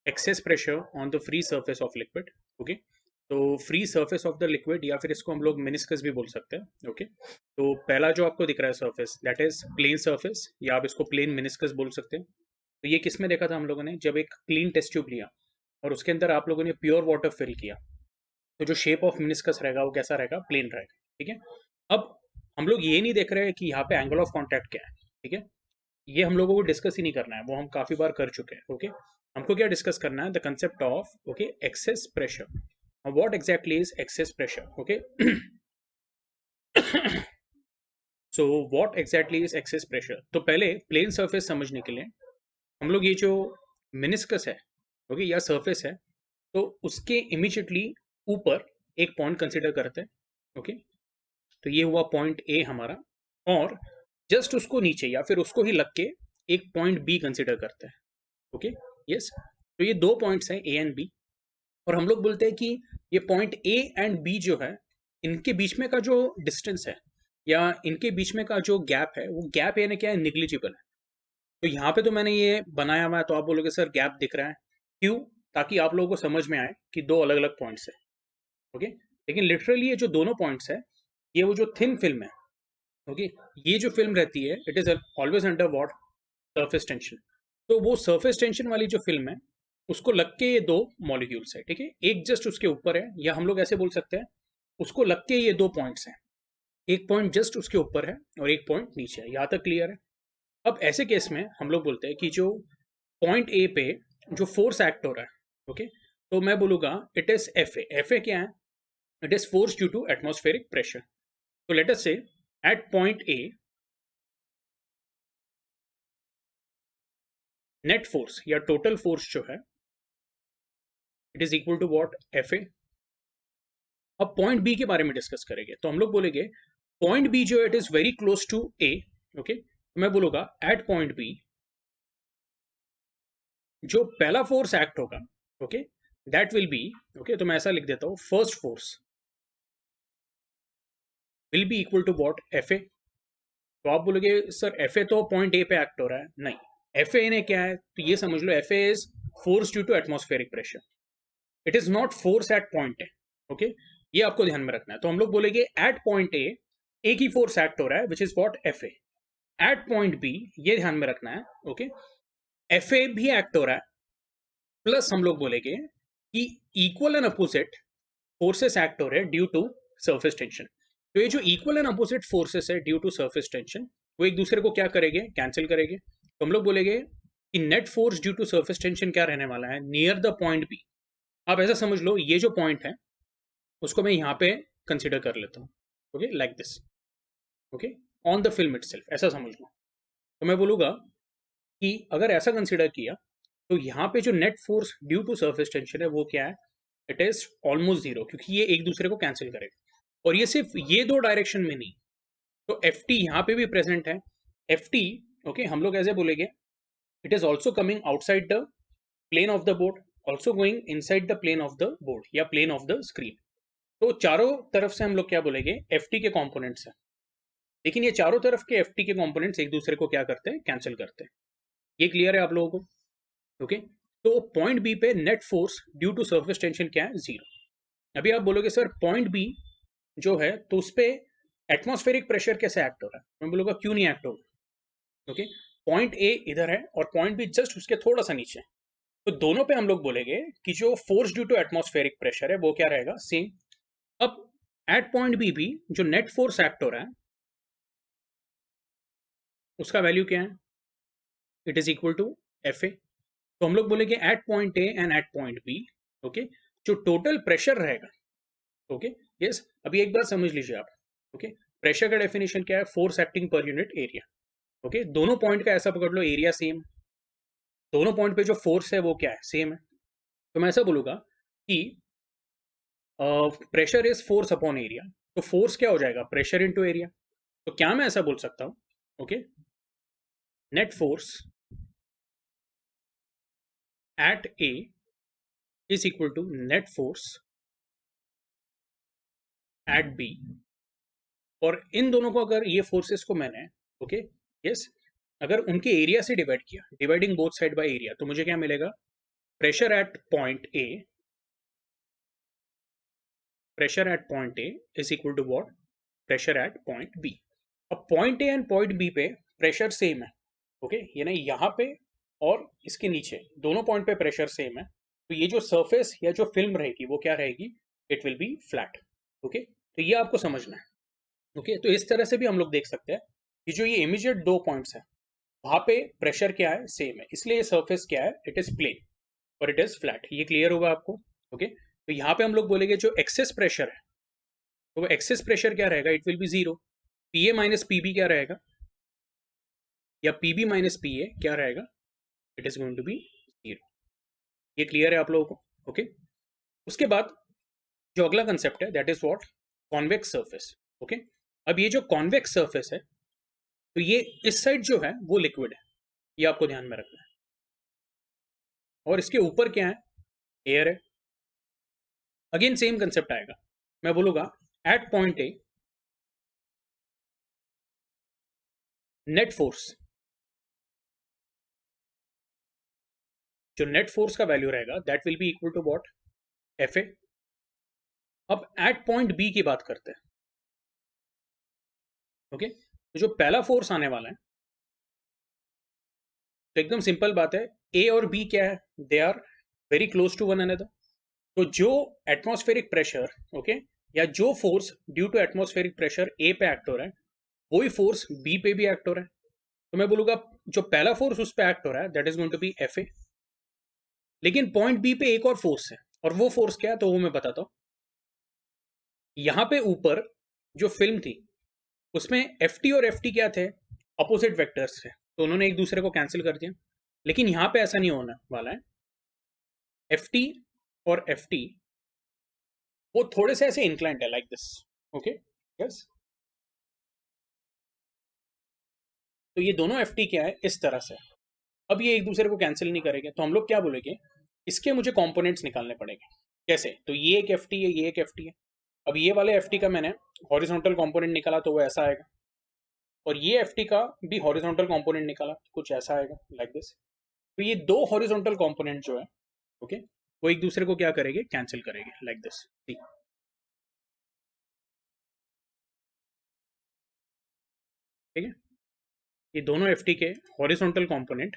excess pressure on the free surface of liquid. Okay, तो free surface of the liquid, या फिर इसको हम लोग मेनिस्कस भी बोल सकते हैं। ओके, तो पहला जो आपको दिख रहा है surface, that is plane surface, या आप इसको प्लेन मेनिस्कस बोल सकते हैं। तो ये किस में देखा था हम लोगों ने, जब एक क्लीन टेस्ट ट्यूब लिया और उसके अंदर आप लोगों ने प्योर वाटर फिल किया, तो जो शेप ऑफ मिनिस्कस रहेगा वो कैसा रहेगा, प्लेन रहेगा। ठीक है, अब हम लोग ये नहीं देख रहे हैं कि यहाँ पे एंगल ऑफ कॉन्टैक्ट क्या है। ठीक है, ये हम लोगों को डिस्कस ही नहीं करना है, वो हम काफी बार कर चुके हैं। ओके, हमको क्या डिस्कस करना है, the concept of, okay, excess pressure. What exactly is excess pressure. Okay, so what exactly is excess pressure. तो पहले प्लेन सरफेस समझने के लिए हम लोग ये जो मिनिस्कस है, ओके, या सरफेस है, तो उसके इमीडिएटली ऊपर एक पॉइंट कंसिडर करते हैं। ओके, तो ये हुआ पॉइंट ए हमारा, और जस्ट उसको नीचे या फिर उसको ही लग के एक पॉइंट बी कंसिडर करते हैं। ओके, यस, तो ये दो पॉइंट्स हैं, ए एंड बी, और हम लोग बोलते हैं कि ये पॉइंट ए एंड बी जो है, इनके बीच में का जो डिस्टेंस है, या इनके बीच में का जो गैप है, वो गैप यानी क्या है, निग्लिजिबल है। तो यहाँ पे तो मैंने ये बनाया हुआ है, तो आप बोलोगे सर गैप दिख रहा है, क्यों, ताकि आप लोगों को समझ में आए कि दो अलग अलग पॉइंट्स है। ओके, लेकिन लिटरली ये जो दोनों पॉइंट्स है, ये वो जो थिन फिल्म है, ओके, ये जो फिल्म रहती है, it is always under what, surface tension. तो वो सरफेस टेंशन वाली जो फिल्म है, उसको लग के ये दो मॉलिक्यूल्स है। ठीक है, एक जस्ट उसके ऊपर है, या हम लोग ऐसे बोल सकते हैं, उसको लग के ये दो पॉइंट्स हैं, एक पॉइंट जस्ट उसके ऊपर है और एक पॉइंट नीचे है। यहाँ तक क्लियर है। अब ऐसे केस में हम लोग बोलते हैं कि जो पॉइंट ए पे जो फोर्स एक्ट हो रहा है, ओके, तो मैं बोलूंगा it is F A. F A क्या है, it is force due to atmospheric pressure. तो let us say at point A, net force या टोटल फोर्स जो है, it is equal to what, F A. अब पॉइंट बी के बारे में डिस्कस करेंगे, तो हम लोग बोलेंगे पॉइंट बी जो it is very close to A. Okay, तो मैं बोलूंगा एट पॉइंट बी जो पहला फोर्स एक्ट होगा, okay, that will be, okay, तो मैं ऐसा लिख देता हूं, first force will be equal to what, F A. तो आप बोलोगे सर एफ ए तो पॉइंट ए पे एक्ट हो रहा है, नहीं, एफ ए ने क्या है, तो ये समझ लो F A is force due to atmospheric pressure, it is not force at point A. Okay, ये आपको ध्यान में रखना है। तो हम लोग बोलेंगे एट पॉइंट ए एक ही फोर्स एक्ट हो रहा है which is what F A. At point B ये ध्यान में रखना है, ओके, एफ ए भी एक्ट हो रहा है, प्लस हम लोग बोलेंगे कि equal and opposite forces act हो रहे हैं ड्यू टू सरफेस टेंशन। तो ये जो इक्वल एंड अपोजिट फोर्सेस है ड्यू टू सरफेस टेंशन, वो एक दूसरे को क्या करेंगे, कैंसिल करेंगे। तो हम लोग बोलेंगे कि net force due to surface tension क्या रहने वाला है, नियर द पॉइंट बी। आप ऐसा समझ लो ये जो पॉइंट है उसको मैं यहाँ पे कंसिडर कर लेता हूँ, okay, like this, okay, on the film itself, ऐसा समझ लो। तो मैं बोलूँगा कि अगर ऐसा कंसिडर किया तो यहाँ पे जो net force due to surface tension है वो क्या है, इट इज ऑलमोस्ट जीरो, क्योंकि ये एक दूसरे को कैंसिल करेगा। और ये सिर्फ ये दो डायरेक्शन में नहीं, तो एफ टी यहाँ पे भी प्रेजेंट है। एफ टी, ओके, हम लोग ऐसे बोलेंगे it is also coming outside the plane of the board, also going inside the plane of the board या प्लेन ऑफ द स्क्रीन। तो चारों तरफ से हम लोग क्या बोलेंगे, एफ टी के कॉम्पोनेंट्स है, लेकिन ये चारों तरफ के एफ टी के कॉम्पोनेंट्स एक दूसरे को क्या करते हैं, कैंसिल करते हैं। ये क्लियर है आप लोगों को, ओके। तो पॉइंट बी पे net force due to surface tension क्या है, जीरो। अभी आप बोलोगे सर पॉइंट बी जो है तो उस पे एटमॉस्फेरिक प्रेशर कैसे एक्ट हो रहा है, मैं बोलूँगा क्यों नहीं एक्ट हो रहा, ओके। पॉइंट ए इधर है और पॉइंट बी जस्ट उसके थोड़ा सा नीचे, तो दोनों पे हम लोग बोलेंगे कि जो force due to atmospheric pressure है वो क्या रहेगा, सेम। अब एट पॉइंट बी भी जो नेट फोर्स एक्ट हो रहा है उसका वैल्यू क्या है, it is equal to F A. तो हम लोग बोलेंगे at point A and at point B, okay, जो टोटल प्रेशर रहेगा, ओके, यस, अभी एक बार समझ लीजिए आप, ओके, प्रेशर का डेफिनेशन क्या है, force acting per unit area, okay, दोनों पॉइंट का ऐसा पकड़ लो एरिया सेम, दोनों पॉइंट पे जो फोर्स है वो क्या है, सेम है। तो मैं ऐसा बोलूंगा कि pressure is force upon area, तो फोर्स क्या हो जाएगा, प्रेशर इनटू एरिया। तो क्या मैं ऐसा बोल सकता हूं, okay, net force at A is equal to net force at B. और इन दोनों को अगर ये फोर्सेस को मैंने, ओके, यस, अगर उनके एरिया से डिवाइड किया, dividing both side by area, तो मुझे क्या मिलेगा, pressure at point A, pressure at point A is equal to what, pressure at point B. अब point A and point B पे प्रेशर सेम है, ओके, यानी यहाँ पे और इसके नीचे दोनों पॉइंट पे प्रेशर सेम है, तो ये जो सरफेस या जो फिल्म रहेगी वो क्या रहेगी, it will B flat, okay. तो ये आपको समझना है, ओके। तो इस तरह से भी हम लोग देख सकते हैं कि जो ये इमीडिएट दो पॉइंट्स है वहां पे प्रेशर क्या है, सेम है, इसलिए ये सरफेस क्या है, इट इज प्लेन और इट इज फ्लैट। ये क्लियर होगा आपको, ओके। तो यहाँ पे हम लोग बोलेंगे जो एक्सेस प्रेशर है, तो वो एक्सेस प्रेशर क्या रहेगा, it will be zero. P A minus P B क्या रहेगा, या P B minus P A क्या रहेगा, it is going to be zero. ये क्लियर है आप लोगों को, ओके। उसके बाद जो अगला कंसेप्ट है that is what, convex surface, okay. अब ये जो कॉन्वेक्स सरफेस है तो ये इस साइड जो है वो लिक्विड है, ये आपको ध्यान में रखना है, और इसके ऊपर क्या है, एयर है। अगेन सेम कंसेप्ट आएगा, मैं बोलूंगा at point A net force, जो नेट फोर्स का वैल्यू रहेगा that will be equal to what, F A. अब एट पॉइंट बी की बात करते हैं, ओके। तो जो पहला फोर्स आने वाला है तो एकदम सिंपल बात है, ए और बी क्या है, they are very close to one another. तो जो एटमॉस्फेरिक प्रेशर, ओके, या जो force due to atmospheric pressure A पे एक्ट हो रहा है वही फोर्स बी पे भी एक्ट हो रहा है। तो मैं बोलूंगा जो पहला फोर्स उस पे एक्ट हो रहा है that is going to be F A. लेकिन पॉइंट बी पे एक और फोर्स है, और वो फोर्स क्या है तो वो मैं बताता हूं। यहां पे ऊपर जो फिल्म थी उसमें एफ टी और एफ टी क्या थे, अपोजिट वेक्टर्स थे, तो उन्होंने एक दूसरे को कैंसिल कर दिया। लेकिन यहां पे ऐसा नहीं होने वाला है, एफ टी और एफ टी वो थोड़े से ऐसे इंक्लाइंड है लाइक दिस, ओके, यस। तो ये दोनों एफ टी क्या है, इस तरह से। अब ये एक दूसरे को कैंसिल नहीं करेंगे, तो हम लोग क्या बोलेंगे, इसके मुझे कंपोनेंट्स निकालने पड़ेंगे। कैसे, तो ये एक एफ टी है, ये एक एफ टी है। अब ये वाले एफ टी का मैंने हॉरिजॉन्टल कंपोनेंट निकाला तो वो ऐसा आएगा, और ये एफ टी का भी हॉरिजॉन्टल कंपोनेंट निकाला, कुछ ऐसा आएगा लाइक दिस। तो ये दो हॉरिजॉन्टल कंपोनेंट जो है ओके वो एक दूसरे को क्या करेंगे, कैंसिल करेंगे लाइक दिस। ठीक है, ये दोनों एफ टी के हॉरिजॉन्टल कंपोनेंट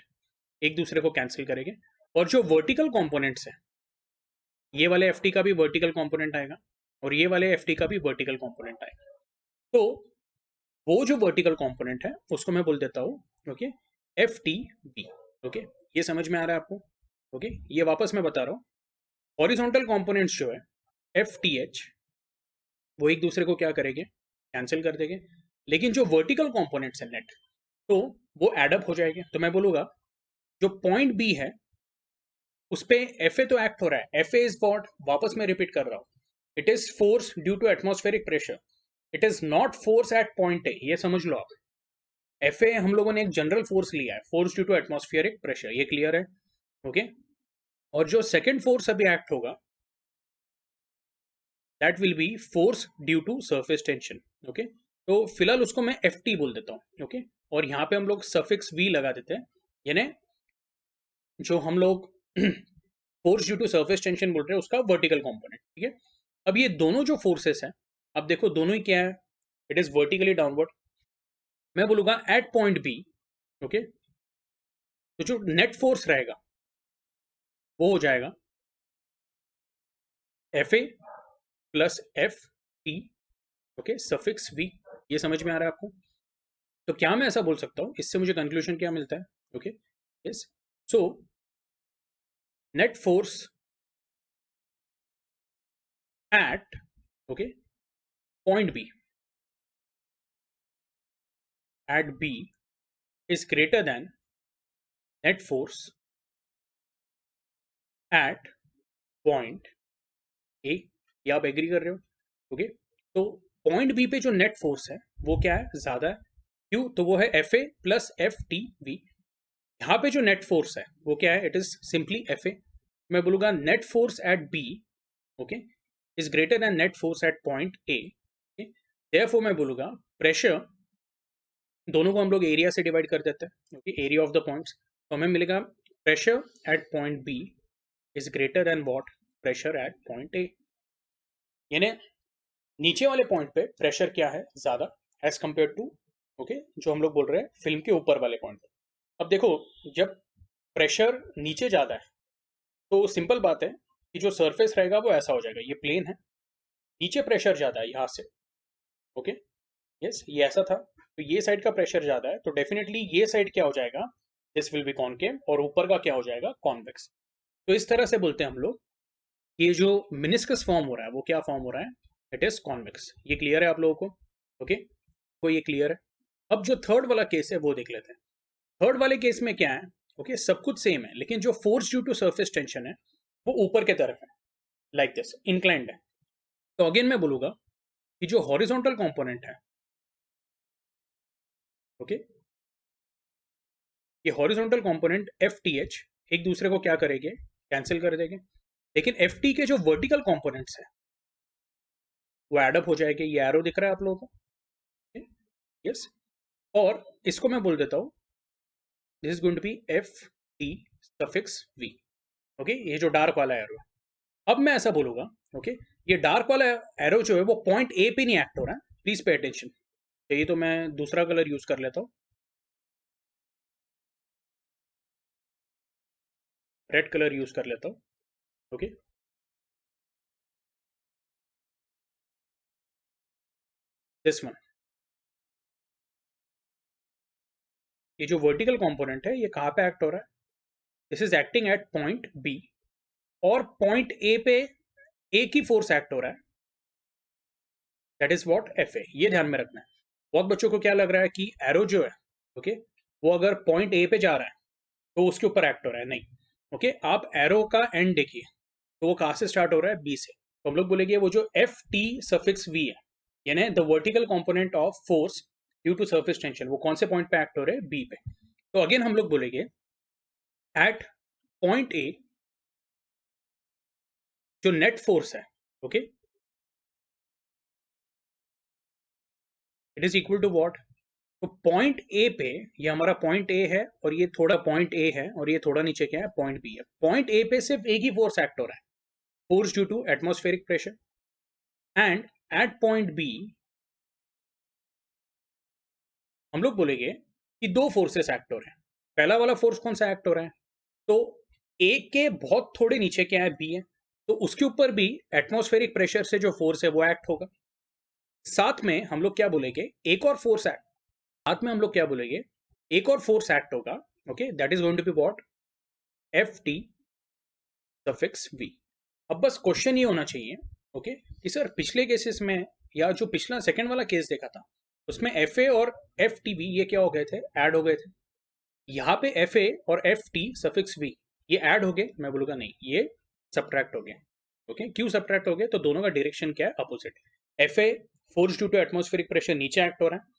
एक दूसरे को कैंसिल करेंगे। और जो वर्टिकल कंपोनेंट्स है, ये वाले एफ टी का भी वर्टिकल कंपोनेंट आएगा और ये वाले एफ टी का भी वर्टिकल कंपोनेंट आएगा। तो वो जो वर्टिकल कंपोनेंट है उसको मैं बोल देता हूँ okay F T B. Okay, ये समझ में आ रहा है आपको? ओके, ये वापस मैं बता रहा हूँ, हॉरिजॉन्टल कंपोनेंट्स जो है एफ टी एच वो एक दूसरे को क्या करेंगे, कैंसिल कर देंगे। लेकिन जो वर्टिकल कंपोनेंट्स है नेट, तो वो एडअप हो जाएंगे। तो मैं बोलूंगा जो पॉइंट बी है उस पे एफ ए तो एक्ट हो रहा है। एफ ए इज वॉट, वापस मैं रिपीट कर रहा हूँ, it is force due to atmospheric pressure, it is not force at point A, ये समझ लो आप। एफ ए हम लोगों ने एक जनरल फोर्स लिया है, force due to atmospheric pressure, ये क्लियर है? ओके, और जो सेकेंड फोर्स अभी एक्ट होगा that will be force due to surface tension. Okay, तो फिलहाल उसको मैं एफ टी बोल देता हूँ। ओके, और यहाँ पे हम लोग सफिक्स वी लगा देते हैं, यानी जो हम लोग force due to surface tension बोल रहे हैं उसका वर्टिकल कंपोनेंट। ठीक है, अब ये दोनों जो फोर्सेस हैं, अब देखो दोनों ही क्या है, इट इज वर्टिकली डाउनवर्ड। मैं बोलूंगा एट पॉइंट बी ओके, तो जो नेट फोर्स रहेगा वो हो जाएगा F A plus F T okay suffix V. ये समझ में आ रहा है आपको? तो क्या मैं ऐसा बोल सकता हूँ, इससे मुझे कंक्लूजन क्या मिलता है? Okay, yes, so net force at okay point B at B is greater than net force at point A। ये आप एग्री कर रहे हो? ओके, तो पॉइंट बी पे जो नेट फोर्स है वो क्या है, ज्यादा है। क्यों? तो वो है F A plus F T V. यहाँ पे जो नेट फोर्स है वो क्या है, it is simply F A. मैं बोलूंगा net force at B okay is greater than net force at point A. Therefore मैं बोलूंगा प्रेशर, दोनों को हम लोग एरिया से डिवाइड कर देते हैं okay, area of the points. तो हमें मिलेगा pressure at point B is greater than what, pressure at point A. यानी नीचे वाले पॉइंट पे प्रेशर क्या है, ज्यादा, एज कंपेयर टू ओके जो हम लोग बोल रहे हैं फिल्म के ऊपर वाले पॉइंट पे। अब देखो, जब प्रेशर नीचे ज्यादा है तो सिंपल बात है कि जो सरफेस रहेगा वो ऐसा हो जाएगा, ये प्लेन है, नीचे प्रेशर ज्यादा है यहाँ से ओके, यस ये ऐसा था, तो ये साइड का प्रेशर ज्यादा है तो डेफिनेटली ये साइड क्या हो जाएगा, दिस विल बी कॉनकेव, और ऊपर का क्या हो जाएगा, कॉन्वेक्स। तो इस तरह से बोलते हैं हम लोग, ये जो मिनिस्कस फॉर्म हो रहा है वो क्या फॉर्म हो रहा है, इट इज कॉन्वेक्स। ये क्लियर है आप लोगों को? ओके, को ये क्लियर है? अब जो थर्ड वाला केस है वो देख लेते हैं। थर्ड वाले केस में क्या है, ओके सब कुछ सेम है लेकिन जो force due to surface tension है वो ऊपर के तरफ है, लाइक दिस इंक्लाइंड है। तो अगेन मैं बोलूंगा कि जो हॉरिजॉन्टल कंपोनेंट है ओके, ये horizontal component F T H एक दूसरे को क्या करेंगे, कैंसिल कर देंगे। लेकिन एफ टी के जो वर्टिकल कंपोनेंट्स है वो एडअप हो जाएंगे। ये एरो दिख रहा है आप लोगों को? यस, और इसको मैं बोल देता हूं this is going to be F T suffix V. Okay, ये जो डार्क वाला एरो है, अब मैं ऐसा बोलूंगा ओके ये डार्क वाला एरो जो है वो पॉइंट ए पे नहीं एक्ट हो रहा है, प्लीज पे अटेंशन। चाहिए तो मैं दूसरा कलर यूज कर लेता हूँ, रेड कलर यूज कर लेता हूँ ओके। दिस वन, ये जो वर्टिकल कंपोनेंट है ये कहाँ पे एक्ट हो रहा है, this is acting at point B, और पॉइंट ए पे ए की फोर्स एक्ट हो रहा है, that is what F A. ये ध्यान में रखना है। बहुत बच्चों को क्या लग रहा है कि एरो जो है ओके वो अगर पॉइंट ए पे जा रहा है तो उसके ऊपर एक्ट हो रहा है, नहीं ओके आप एरो का एंड देखिए, तो वो कहाँ से स्टार्ट हो रहा है, बी से। तो हम लोग बोलेंगे वो जो एफ टी सफिक्स वी है, यानी the vertical component of force due to surface tension, वो कौन से पॉइंट पे एक्ट हो रहे हैं, बी पे। तो अगेन हम लोग बोलेंगे एट पॉइंट ए जो नेट फोर्स है okay it is equal to what, तो पॉइंट ए पे, ये हमारा पॉइंट ए है और ये थोड़ा पॉइंट ए है और ये थोड़ा नीचे क्या है, पॉइंट बी है। पॉइंट ए पे सिर्फ एक ही फोर्स एक्ट हो रहा है, force due to atmospheric pressure, and at point B हम लोग बोलेंगे कि दो फोर्सेस एक्ट हो रहे हैं। पहला वाला फोर्स कौन सा एक्ट हो रहा है, तो ए के बहुत थोड़े नीचे क्या है, बी है, तो उसके ऊपर भी एटमॉस्फेरिक प्रेशर से जो फोर्स है वो एक्ट होगा। साथ में हम लोग क्या बोलेंगे, एक और फोर्स एक्ट, साथ में हम लोग क्या बोलेंगे, एक और फोर्स एक्ट होगा, okay, that is going to be what, F T suffix V. अब बस क्वेश्चन ये होना चाहिए, ओके, कि सर पिछले केसेस में या जो पिछला सेकंड वाला केस देखा था उसमें एफ ए और एफ टी वी ये क्या हो गए थे, ऐड हो गए थे। यहाँ पे एफ ए और एफ टी सफिक्स वी ये ऐड हो गए, मैं बोलूंगा नहीं, ये सब्ट्रैक्ट हो गए। ओके, क्यों सब्ट्रैक्ट हो गए, तो दोनों का डायरेक्शन क्या है, opposite. F A force due to atmospheric pressure नीचे एक्ट हो रहा है,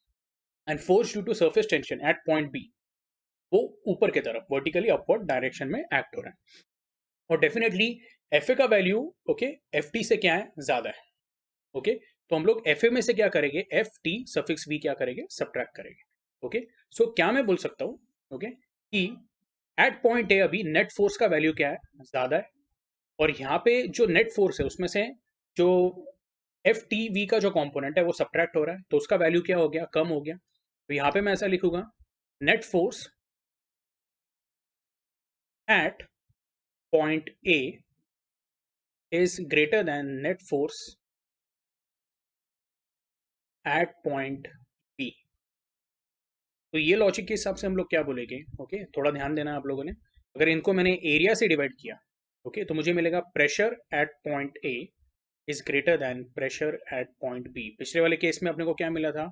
and force due to surface tension at point B वो ऊपर की तरफ वर्टिकली अपवर्ड डायरेक्शन में एक्ट हो रहा है। और डेफिनेटली एफ ए का वैल्यू, ओके, एफ टी से क्या है, ज्यादा है। ओके, तो हम लोग एफ ए में से क्या करेंगे, एफ टी सफिक्स वी क्या करेंगे, सब्ट्रैक्ट करेंगे। ओके, सो क्या मैं बोल सकता हूँ, ओके, कि एट पॉइंट ए अभी नेट फोर्स का वैल्यू क्या है, ज्यादा है, और यहाँ पे जो नेट फोर्स है उसमें से जो एफ टी वी का जो कंपोनेंट है वो सब्ट्रैक्ट हो रहा है, तो उसका वैल्यू क्या हो गया, कम हो गया। तो यहाँ पे मैं ऐसा लिखूंगा, net force at point A is greater than net force at point B। तो ये लॉजिक के हिसाब से हम लोग क्या बोलेंगे, ओके, थोड़ा ध्यान देना आप लोगों ने। अगर इनको मैंने एरिया से डिवाइड किया, ओके, तो मुझे मिलेगा pressure at point A is greater than pressure at point B. पिछले वाले केस में अपने को क्या मिला था,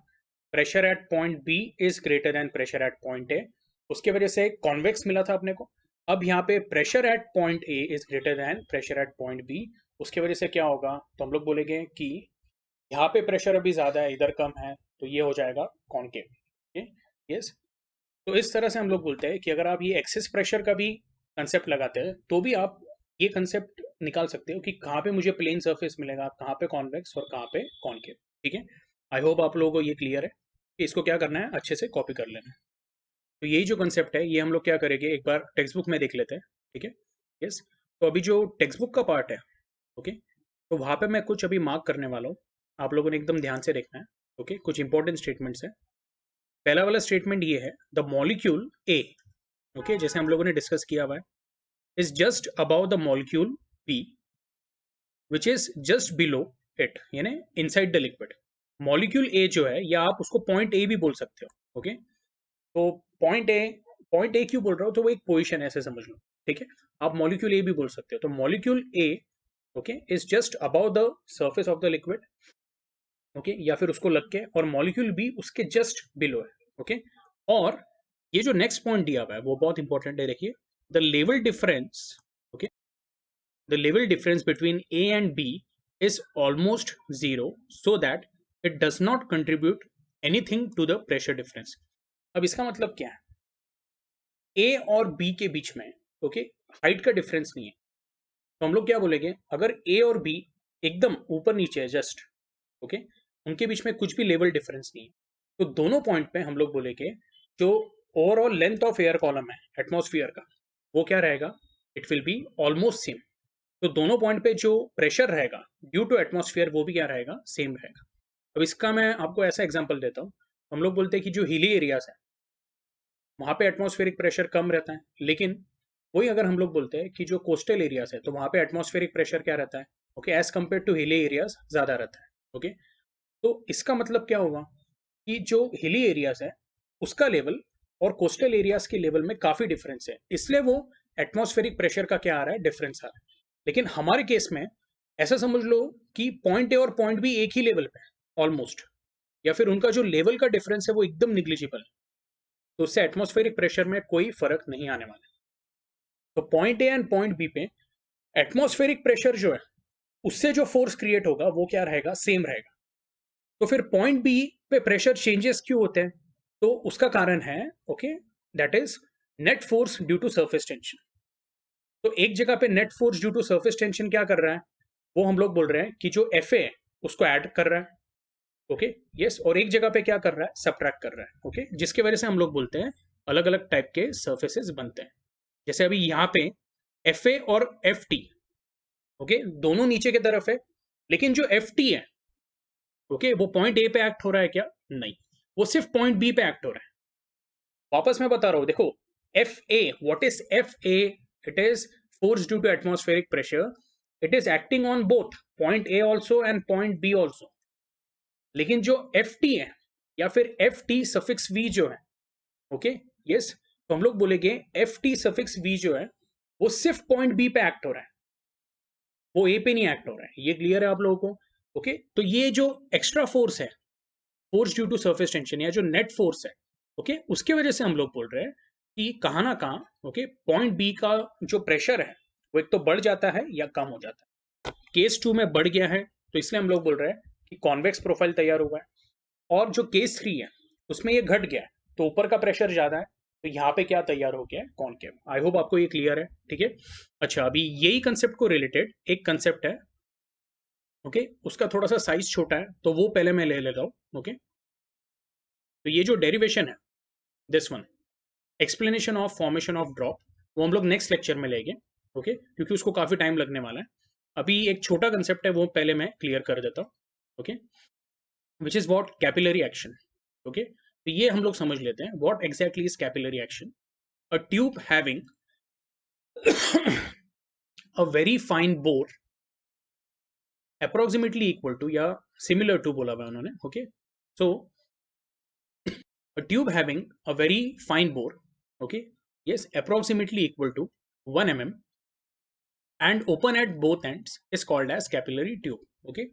pressure at point B is greater than pressure at point A, उसके वजह से कॉन्वेक्स मिला था अपने को। अब यहाँ पे pressure at point A is greater than pressure at point B, उसके वजह से क्या होगा, तो हम लोग बोलेंगे कि यहाँ पे प्रेशर अभी ज्यादा है, इधर कम है, तो ये हो जाएगा कॉन्केव। यस, तो इस तरह से हम लोग बोलते हैं कि अगर आप ये एक्सेस प्रेशर का भी कंसेप्ट लगाते हैं तो भी आप ये कंसेप्ट निकाल सकते हो कि कहाँ पे मुझे प्लेन सरफेस मिलेगा, कहाँ पे कॉन्वेक्स और कहाँ पे कॉन्केव। ठीक है, आई होप आप लोगों को ये क्लियर है कि इसको क्या करना है, अच्छे से कॉपी कर लेना है। तो यही जो कंसेप्ट है ये हम लोग क्या करेंगे, एक बार टेक्स्ट बुक में देख लेते हैं। ठीक है, यस, तो अभी जो टेक्स्ट बुक का पार्ट है, ओके, तो वहाँ पे मैं कुछ अभी मार्क करने वाला हूँ, आप लोगों ने एकदम ध्यान से देखना है। ओके, कुछ इंपॉर्टेंट स्टेटमेंट्स है। पहला वाला स्टेटमेंट ये है, द मॉलिक्यूल ए, ओके, जैसे हम लोगों ने डिस्कस किया हुआ है, is just about the molecule B which is just below it, यानी inside the liquid. Molecule A जो है, या आप उसको पॉइंट ए भी बोल सकते हो। ओके, तो पॉइंट ए क्यों बोल रहा हो, तो वो एक पोजिशन है, ऐसे समझ लो। ठीक है, आप मॉलिक्यूल ए भी बोल सकते हो, तो molecule A, okay, is just about the surface of the liquid, okay, या फिर उसको लग के, और मॉलिक्यूल बी उसके जस्ट बिलो है। ओके, और ये जो नेक्स्ट पॉइंट दिया हुआ है वो बहुत इंपॉर्टेंट है, देखिए, the level difference, okay, the level difference between A and B is almost zero, so that it does not contribute anything to the pressure difference. अब इसका मतलब क्या है, ए और बी के बीच में, ओके, हाइट का डिफरेंस नहीं है, तो हम लोग क्या बोलेंगे, अगर ए और बी एकदम ऊपर नीचे है जस्ट, ओके, उनके बीच में कुछ भी लेवल डिफरेंस नहीं है, तो दोनों पॉइंट पे हम लोग बोलेंगे जो overall length of air column है एटमॉस्फेयर का, वो क्या रहेगा, it will be almost same. तो दोनों पॉइंट पे जो प्रेशर रहेगा ड्यू टू एटमॉस्फेयर वो भी क्या रहेगा, सेम रहेगा। अब इसका मैं आपको ऐसा एग्जांपल देता हूँ, हम लोग बोलते हैं कि जो हिली एरियाज है वहाँ पे एटमॉस्फेरिक प्रेशर कम रहता है, लेकिन वही अगर हम लोग बोलते हैं कि जो कोस्टल एरियाज है तो वहाँ पे एटमॉस्फेरिक प्रेशर क्या रहता है, okay, as compare to hilly areas ज़्यादा रहता है। ओके, तो इसका मतलब क्या होगा कि जो हिली एरियाज है उसका लेवल और कोस्टल एरियाज के लेवल में काफ़ी डिफरेंस है, इसलिए वो एटमॉस्फेरिक प्रेशर का क्या आ रहा है, डिफरेंस आ रहा है। लेकिन हमारे केस में ऐसा समझ लो कि पॉइंट ए और पॉइंट बी एक ही लेवल पे है ऑलमोस्ट, या फिर उनका जो लेवल का डिफरेंस है वो एकदम निग्लिजिबल है, तो उससे एटमॉस्फेरिक प्रेशर में कोई फर्क नहीं आने वाला। तो point A and point B पे एटमॉस्फेरिक प्रेशर जो है उससे जो फोर्स क्रिएट होगा वो क्या रहेगा, सेम रहेगा। तो फिर पॉइंट बी पे प्रेशर चेंजेस क्यों होते हैं, तो उसका कारण है, okay, that is net force due to surface tension. तो एक जगह पे net force due to surface tension क्या कर रहा है, वो हम लोग बोल रहे हैं कि जो एफ ए है उसको ऐड कर रहा है, ओके यस, और एक जगह पे क्या कर रहा है, सबट्रैक्ट कर रहा है, ओके जिसकी वजह से हम लोग बोलते हैं अलग अलग टाइप के सर्फेसेस बनते हैं। जैसे अभी यहाँ पे एफ ए और एफ टी, ओके दोनों नीचे की तरफ है, लेकिन जो एफ टी है, ओके वो पॉइंट ए पे एक्ट हो रहा है क्या, नहीं, वो सिर्फ पॉइंट बी पे एक्ट हो रहा है। वापस मैं बता रहा हूं, देखो F A, what is F A, it is force due to atmospheric pressure, it is acting on both point A also and point B also. लेकिन जो एफ टी है या फिर एफ टी सफिक्स वी जो है, okay yes, तो हम लोग बोलेंगे एफ टी सफिक्स वी जो है वो सिर्फ पॉइंट बी पे एक्ट हो रहा है, वो ए पे नहीं एक्ट हो रहा है। ये क्लियर है आप लोगों को, ओके तो ये जो एक्स्ट्रा फोर्स है, force due to surface tension या जो नेट फोर्स है, ओके उसके वजह से हम लोग बोल रहे हैं कि कहाँ ना कहाँ, ओके पॉइंट बी का जो प्रेशर है वो एक तो बढ़ जाता है या कम हो जाता है। केस 2 में बढ़ गया है, तो इसलिए हम लोग बोल रहे हैं कि कॉन्वेक्स प्रोफाइल तैयार हुआ है। और जो केस 3 है उसमें ये घट गया है, तो ऊपर का प्रेशर ज्यादा है, तो यहाँ पे क्या तैयार हो गया है, कॉनकेव। आई होप आपको ये क्लियर है, ठीक है। अच्छा, अभी यही कंसेप्ट को रिलेटेड एक कंसेप्ट है, ओके उसका थोड़ा सा साइज छोटा है, तो वो पहले मैं ले लेता हूँ, ओके तो ये जो डेरिवेशन है, this one, explanation of formation of drop, वो हम लोग नेक्स्ट लेक्चर में लेंगे, ओके क्योंकि उसको काफी टाइम लगने वाला है। अभी एक छोटा कंसेप्ट है वो पहले मैं क्लियर कर देता हूँ, okay which is what capillary action, okay तो ये हम लोग समझ लेते हैं what exactly is capillary action. A tube having a very fine bore approximately equal to या सिमिलर टू बोला हुआ उन्होंने, okay so a tube having a very fine bore, okay yes approximately equal to 1 mm and open at both ends is called as capillary tube, okay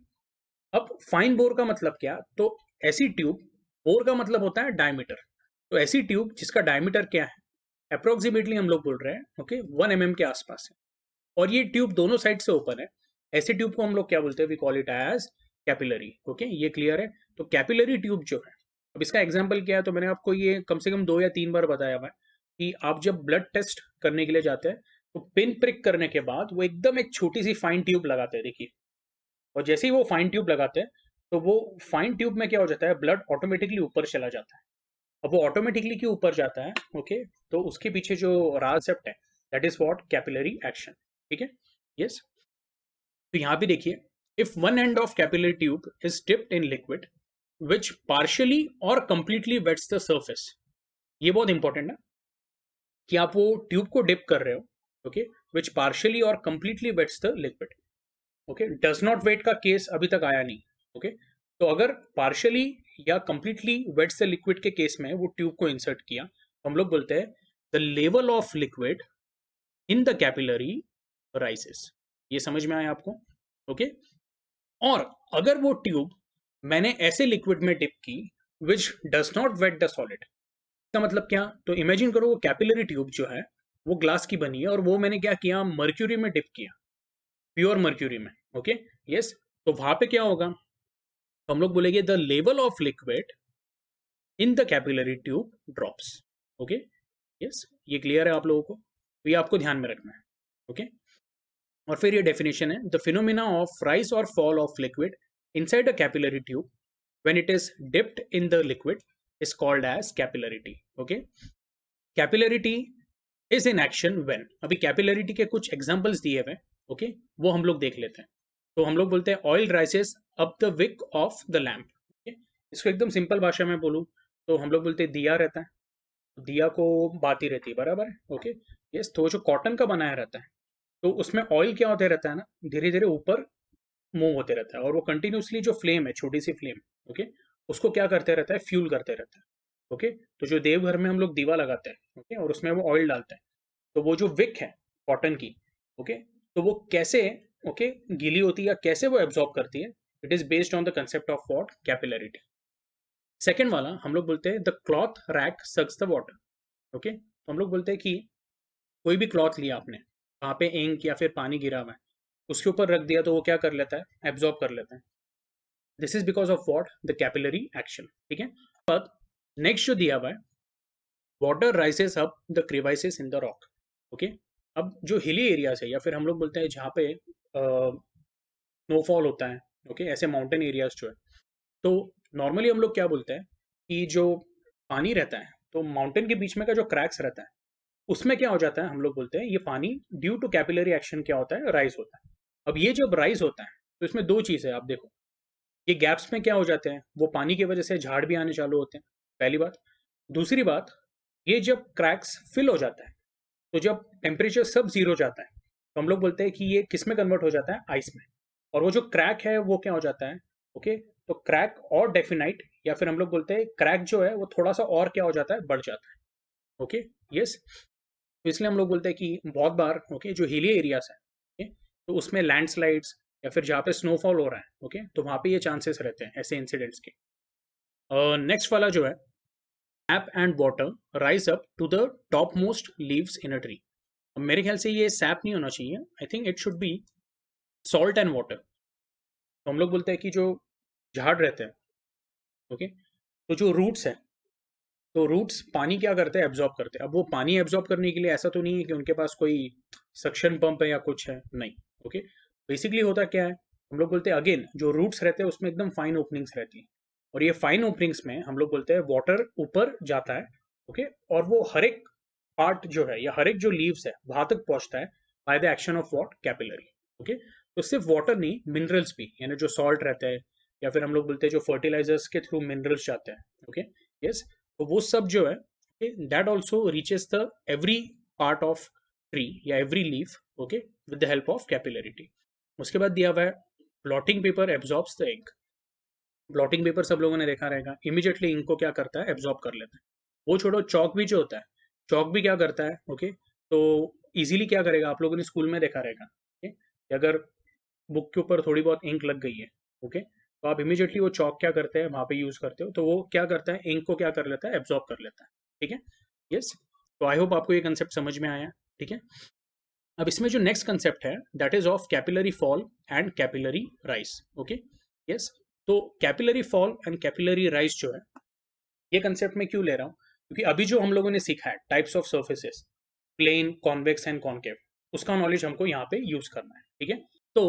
अब fine bore का मतलब क्या, तो ऐसी ट्यूब, बोर का मतलब होता है डायमीटर, तो ऐसी ट्यूब जिसका डायमीटर क्या है, अप्रोक्सीमेटली हम लोग बोल रहे हैं ओके 1 mm के आसपास है, और ये ट्यूब दोनों साइड से ओपन है, ऐसे ट्यूब को हम लोग क्या बोलते हैं, we call it as capillary, okay ये क्लियर है। तो कैपिलरी ट्यूब जो है, अब इसका एग्जांपल क्या है, तो मैंने आपको ये कम से कम 2 या 3 बार बताया हुआ है कि आप जब ब्लड टेस्ट करने के लिए जाते हैं तो पिन प्रिक करने के बाद वो एकदम एक छोटी सी फाइन ट्यूब लगाते हैं, देखिए, और जैसे ही वो फाइन ट्यूब लगाते हैं तो वो फाइन ट्यूब में क्या हो जाता है, ब्लड ऑटोमेटिकली ऊपर चला जाता है। अब वो ऑटोमेटिकली क्यों ऊपर जाता है, ओके तो उसके पीछे जो कॉन्सेप्ट है, that is what capillary action, ठीक है यस। तो यहाँ पे देखिए, if one end of capillary tube is dipped in liquid which partially और कंप्लीटली वेट्स द सर्फेस, ये बहुत इंपॉर्टेंट है कि आप वो ट्यूब को डिप कर रहे हो, ओके विच पार्शियली और completely wets the liquid, okay does not wet का केस अभी तक आया नहीं, ओके तो अगर पार्शियली या कंप्लीटली वेट्स द लिक्विड के केस में वो ट्यूब को इंसर्ट किया, तो हम लोग बोलते हैं the level of liquid in the capillary राइसेस। ये समझ में आया आपको, ओके और अगर वो ट्यूब मैंने ऐसे लिक्विड में डिप की which does not wet the solid, इसका मतलब क्या, तो इमेजिन करो वो कैपिलरी ट्यूब जो है वो ग्लास की बनी है और वो मैंने क्या किया, मर्क्यूरी में डिप किया, प्योर मर्क्यूरी में, ओके यस तो वहां पे क्या होगा, तो हम लोग बोलेंगे the level of liquid in the capillary tube drops, okay yes ये क्लियर है आप लोगों को, तो ये आपको ध्यान में रखना है, ओके और फिर ये डेफिनेशन है, द फिनोमिना ऑफ राइज और fall of liquid inside a capillary tube when it is dipped in the liquid is called as capillarity, okay capillarity is in action when, अभी कैपिलरिटी के कुछ examples दिए हुए, okay वो हम लोग देख लेते हैं। तो हम लोग बोलते हैं oil rises up the wick of the lamp, okay इसको एकदम सिंपल भाषा में बोलूँ तो हम लोग बोलते हैं दिया रहता है, दिया को बाती रहती है, बराबर है, ओके यस तो जो कॉटन का बनाया रहता है तो उसमें ऑयल क्या होते रहता है ना, धीरे धीरे ऊपर मूव होते रहता है, और वो कंटिन्यूसली जो फ्लेम है, छोटी सी फ्लेम, ओके उसको क्या करते रहता है, फ्यूल करते रहता है, ओके तो जो देवघर में हम लोग दीवा लगाते हैं, ओके और उसमें वो ऑयल डालते हैं, तो वो जो विक है कॉटन की, ओके तो वो कैसे, ओके गीली होती है या कैसे वो एब्जॉर्ब करती है, it is based on the concept of what, capillarity. Second वाला हम लोग बोलते हैं the cloth rack sucks the water, okay तो हम लोग बोलते हैं कि कोई भी क्लॉथ लिया आपने, वहाँ पे इंक या फिर पानी गिरा हुआ है, उसके ऊपर रख दिया तो वो क्या कर लेता है, एब्जॉर्ब कर लेता है, this is because of what, the capillary action, ठीक है। अब नेक्स्ट जो दिया हुआ है, water rises up the crevices in the rock, okay अब जो हिली एरियाज है या फिर हम लोग बोलते हैं जहाँ पे स्नोफॉल होता है, ओके ऐसे माउंटेन एरियाज जो है, तो नॉर्मली हम लोग क्या बोलते हैं कि जो पानी रहता है तो माउंटेन के बीच में का जो क्रैक्स रहता है उसमें क्या हो जाता है, हम लोग बोलते हैं ये पानी ड्यू टू कैपिलरी एक्शन क्या होता है, राइज होता है। अब ये जब राइज होता है तो इसमें दो चीज़ है, आप देखो ये गैप्स में क्या हो जाते हैं, वो पानी की वजह से झाड़ भी आने चालू होते हैं, पहली बात। दूसरी बात, ये जब क्रैक्स फिल हो जाता है तो जब टेम्परेचर सब जीरो जाता है तो हम लोग बोलते हैं कि ये किस में कन्वर्ट हो जाता है, आइस में। और वो जो क्रैक है वो क्या हो जाता है, ओके, तो क्रैक और डेफिनाइट, या फिर हम लोग बोलते हैं क्रैक जो है वो थोड़ा सा और क्या हो जाता है, बढ़ जाता है। Okay, yes. तो इसलिए हम लोग बोलते हैं कि बहुत बार ओके जो हिली एरियाज है, ओके, तो उसमें लैंडस्लाइड्स या फिर जहाँ पे स्नोफॉल हो रहा है, ओके, तो वहाँ पे ये चांसेस रहते हैं ऐसे इंसिडेंट्स के। नेक्स्ट वाला जो है, sap and water rise up to the topmost leaves in a tree। अब मेरे ख्याल से ये सैप नहीं होना चाहिए, I think it should be salt and water. तो हम लोग बोलते हैं कि जो झाड़ रहते हैं, ओके, तो जो रूट्स है, तो रूट्स पानी क्या करते हैं, एब्जॉर्ब करते हैं। अब वो पानी एब्जॉर्ब करने के लिए ऐसा तो नहीं है कि उनके पास कोई सक्शन पंप है या कुछ है, नहीं। ओके, बेसिकली होता क्या है, हम लोग बोलते हैं अगेन जो रूट्स रहते हैं उसमें एकदम फाइन ओपनिंग्स रहती है, और ये फाइन ओपनिंग्स में हम लोग बोलते हैं वाटर ऊपर जाता है, ओके, और वो हर एक पार्ट जो है या हर एक जो लीव्स है वहां तक पहुंचता है by the action of what, capillary. Okay, तो सिर्फ वाटर नहीं, मिनरल्स भी, यानी जो सॉल्ट रहता है या फिर हम लोग बोलते हैं जो फर्टिलाइजर्स के थ्रू मिनरल्स जाते हैं, ओके, यस, तो वो सब जो है that also reaches the every part of tree या every leaf, okay, with the help of capillarity. उसके बाद दिया हुआ है blotting paper absorbs the ink. Blotting paper सब लोगों ने देखा रहेगा, इमीडिएटली इंक को क्या करता है, एब्जॉर्ब कर लेता है। वो छोड़ो, चौक भी जो होता है, चौक भी क्या करता है, ओके, तो इजीली क्या करेगा, आप लोगों ने स्कूल में देखा रहेगा, ओके, कि अगर बुक के ऊपर थोड़ी बहुत इंक लग गई है, ओके, तो आप इमीडिएटली वो चौक क्या करते हैं, वहां पे यूज करते हो, तो वो क्या करता है, इंक को क्या कर लेता है, एब्जॉर्ब कर लेता है। ठीक है, यस। तो आई होप आपको ये कंसेप्ट समझ में आया। ठीक है, अब इसमें जो नेक्स्ट कंसेप्ट है that is of capillary fall and capillary rise. Okay, yes. तो capillary fall and capillary rise जो है, ये कंसेप्ट में क्यों ले रहा हूँ, क्योंकि अभी जो हम लोगों ने सीखा है types of surfaces, plane, convex and concave, उसका नॉलेज हमको यहाँ पे यूज करना है। ठीक है, तो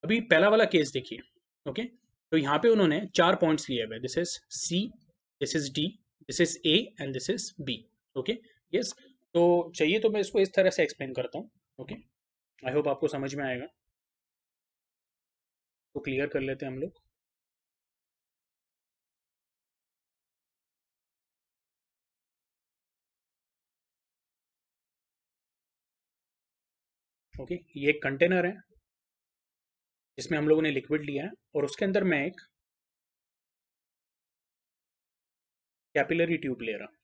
अभी पहला वाला केस देखिए, ओके, तो यहाँ पे उन्होंने 4 पॉइंट्स लिए हुए, this is C, this is D, this is A and this is B. Okay, yes. तो चाहिए तो मैं इसको इस तरह से एक्सप्लेन करता हूँ, ओके, आई होप आपको समझ में आएगा। तो क्लियर कर लेते हैं हम लोग। ओके, ये एक कंटेनर है जिसमें हम लोगों ने लिक्विड लिया है, और उसके अंदर मैं एक कैपिलरी ट्यूब ले रहा हूँ।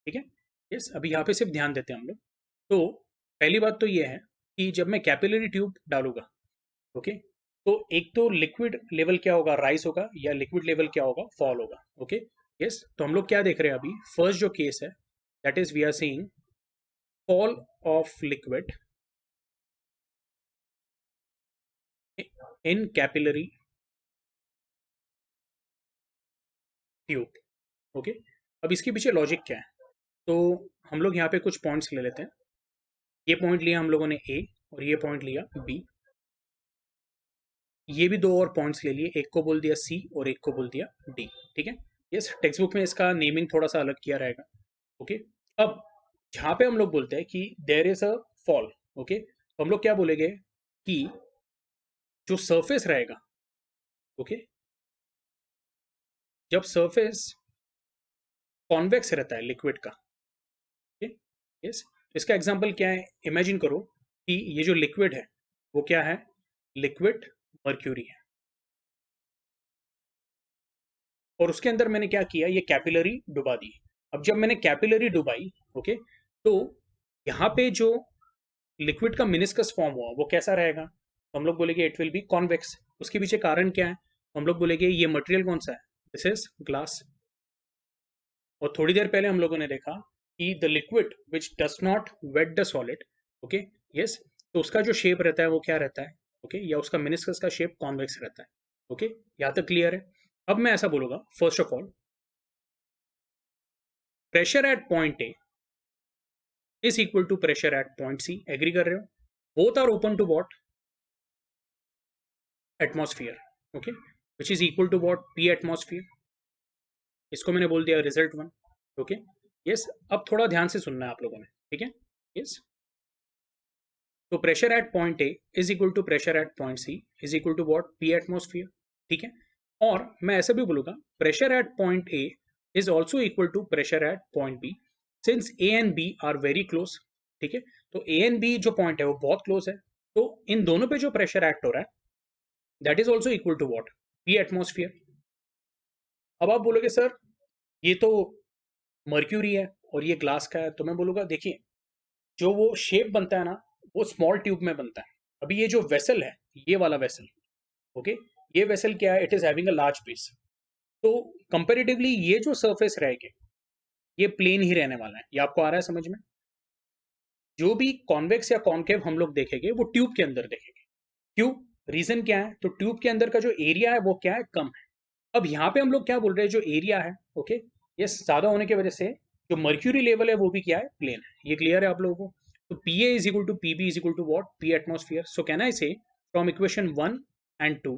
ठीक है, यस। अभी यहाँ पे सिर्फ ध्यान देते हैं हम लोग। तो पहली बात तो ये है कि जब मैं कैपिलरी ट्यूब डालूंगा, ओके, तो एक तो लिक्विड लेवल क्या होगा, राइज होगा, या लिक्विड लेवल क्या होगा, फॉल होगा। Okay, yes. तो हम लोग क्या देख रहे हैं अभी, फर्स्ट जो केस है that is we are seeing fall of liquid in capillary tube. Okay, अब इसके पीछे लॉजिक क्या है, तो हम लोग यहाँ पे कुछ पॉइंट्स ले लेते हैं। ये पॉइंट लिया हम लोगों ने ए, और ये पॉइंट लिया बी। ये भी दो और पॉइंट्स ले लिए, एक को बोल दिया सी और एक को बोल दिया डी। ठीक है, यस। टेक्स्ट बुक में इसका नेमिंग थोड़ा सा अलग किया रहेगा। ओके, अब जहाँ पे हम लोग बोलते हैं कि there is a fall, okay, तो हम लोग क्या बोलेंगे कि जो सरफेस रहेगा, ओके, जब सरफेस कॉन्वेक्स रहता है लिक्विड का, ओके, यस, इसका एग्जांपल क्या है, इमेजिन करो कि ये जो लिक्विड है वो क्या है, लिक्विड मर्क्यूरी है, और उसके अंदर मैंने क्या किया, ये कैपिलरी डुबा दी। अब जब मैंने कैपिलरी डुबाई, ओके, तो यहाँ पे जो लिक्विड का मिनिस्कस फॉर्म हुआ वो कैसा रहेगा, तो हम लोग बोलेंगे इट विल बी कॉन्वेक्स। उसके पीछे कारण क्या है, तो हम लोग बोलेंगे ये मटेरियल कौन सा है, दिस इज ग्लास। और थोड़ी देर पहले हम लोगों ने देखा कि the liquid which does not wet the solid, okay, yes, तो उसका जो शेप रहता है वो क्या रहता है, ओके, या उसका मिनिस्कस का शेप कॉन्वेक्स रहता है। ओके, यहाँ तक क्लियर है। अब मैं ऐसा बोलूंगा, first of all pressure at point A is equal to pressure at point C। Agree कर रहे हो, both are open to what, atmosphere, okay, which is equal to what, P atmosphere। इसको मैंने बोल दिया रिजल्ट 1। ओके यस, अब थोड़ा ध्यान से सुनना है आप लोगों ने, ठीक है। यस, तो pressure at point A is equal to pressure at point C is equal to what, P atmosphere, ठीक है। और मैं ऐसा भी बोलूंगा pressure at point A is also equal to pressure at point B since A and B are very close, ठीक है। तो ए एंड बी जो पॉइंट है वो बहुत क्लोज है, तो इन दोनों पे जो प्रेशर एक्ट हो रहा है that is also equal to what, P atmosphere. अब आप बोलोगे सर ये तो मर्क्यूरी है और ये ग्लास का है, तो मैं बोलूंगा देखिए जो वो शेप बनता है ना वो स्मॉल ट्यूब में बनता है। अभी ये जो वेसल है, ये वाला वेसल, ओके, ये वेसल क्या है, it is having a large base, तो कंपेरेटिवली ये जो सरफेस रहेगा ये प्लेन ही रहने वाला है। ये आपको आ रहा है समझ में? जो भी कॉन्वेक्स या कॉन्केव हम लोग देखेंगे वो ट्यूब के अंदर देखेंगे। क्यों? रीजन क्या है? तो ट्यूब के अंदर का जो एरिया है वो क्या है, कम है। अब यहाँ पे हम लोग क्या बोल रहे हैं, जो एरिया है, ओके, ये ज्यादा होने की वजह से जो मर्क्यूरी लेवल है वो भी क्या है, प्लेन है। ये क्लियर है आप लोगों को? तो P A is equal to P B is equal to what, P atmosphere. So can I say from equation 1 and 2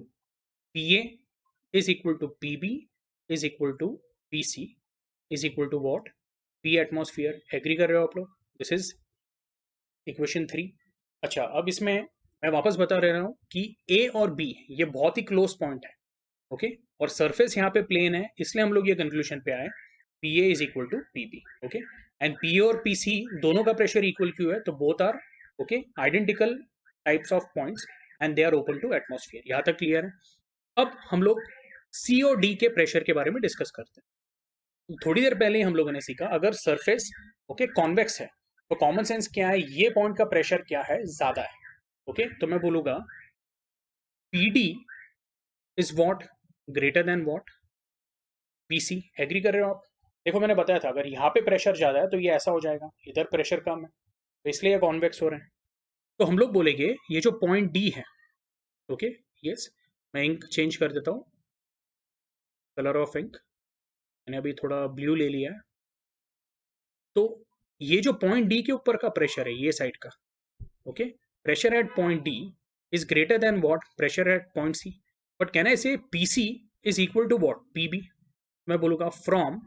P A is equal to P B is equal to P C is equal to what, P atmosphere. Agree कर रहे हो आप लोग? This is equation 3। अच्छा, अब इसमें मैं वापस बता रहा हूँ कि ए और बी ये बहुत ही क्लोज पॉइंट है, ओके, और सरफेस यहाँ पे प्लेन है, इसलिए हम लोग ये कंक्लूजन पे आए P A is equal to P B, okay. And P और पी सी दोनों का प्रेशर इक्वल क्यों है, तो both are okay identical types of points and they are open to atmosphere. यहाँ तक क्लियर है? अब हम लोग सी और डी के प्रेशर के बारे में डिस्कस करते हैं। थोड़ी देर पहले ही हम लोगों ने सीखा अगर सरफेस ओके कॉन्वेक्स है तो कॉमन सेंस क्या है, ये पॉइंट का प्रेशर क्या है, ज्यादा है, ओके। तो मैं बोलूंगा P D is what, greater than what, PC. Agree कर रहे हो आप? देखो मैंने बताया था अगर यहाँ पे प्रेशर ज्यादा है तो ये ऐसा हो जाएगा, इधर प्रेशर कम है तो इसलिए ये कॉन्वेक्स हो रहे हैं। तो हम लोग बोलेंगे ये जो पॉइंट डी है, ओके, यस, मैं इंक चेंज कर देता हूँ, कलर ऑफ इंक मैंने अभी थोड़ा ब्लू ले लिया है। तो ये जो पॉइंट डी के ऊपर का प्रेशर है ये साइड का, okay, pressure at point D is greater than what, pressure at point C. But can I say PC is equal to what, PB. मैं बोलूंगा फ्रॉम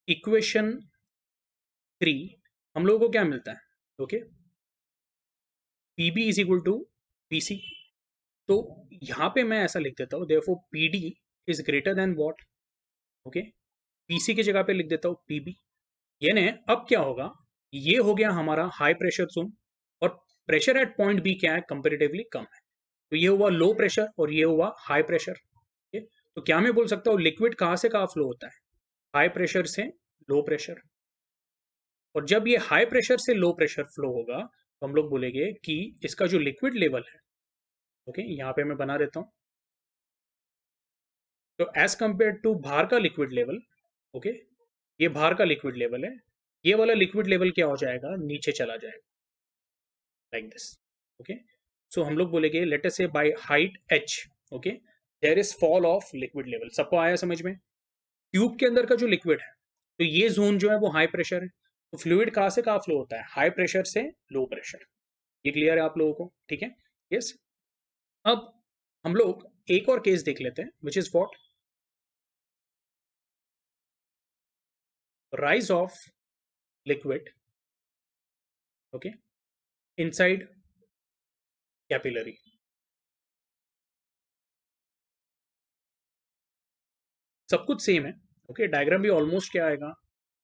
इक्वेशन 3 हम लोगों को क्या मिलता है, okay, PB is equal to PC. तो यहां पे मैं ऐसा लिख देता हूं therefore PD is greater than what, okay, PC की जगह पे लिख देता हूं पीबी। यानी अब क्या होगा, ये हो गया हमारा हाई प्रेशर जोन और प्रेशर एट पॉइंट बी क्या है, कंपेरेटिवली कम है। तो ये हुआ लो प्रेशर और ये हुआ हाई प्रेशर, okay? तो क्या मैं बोल सकता हूँ लिक्विड कहाँ से कहाँ फ्लो होता है, हाई प्रेशर से लो प्रेशर। और जब ये हाई प्रेशर से लो प्रेशर फ्लो होगा तो हम लोग बोलेंगे कि इसका जो लिक्विड लेवल है, ओके, यहाँ पे मैं बना देता हूँ, तो एज कंपेयर टू बाहर का लिक्विड लेवल, ओके, ये बाहर का लिक्विड लेवल है, ये वाला लिक्विड लेवल क्या हो जाएगा, नीचे चला जाएगा, लाइक दिस, ओके। सो हम लोग बोलेंगे let us say by height h, okay, there is fall of liquid level. सबको आया समझ में? ट्यूब के अंदर का जो लिक्विड है तो ये जोन जो है वो हाई प्रेशर है, तो फ्लूइड कहाँ से कहाँ फ्लो होता है, हाई प्रेशर से लो प्रेशर। ये क्लियर है आप लोगों को? ठीक है, यस। अब हम लोग एक और केस देख लेते हैं which is what, rise of liquid, okay, inside capillary। सब कुछ सेम है, ओके, डायग्राम भी ऑलमोस्ट क्या आएगा,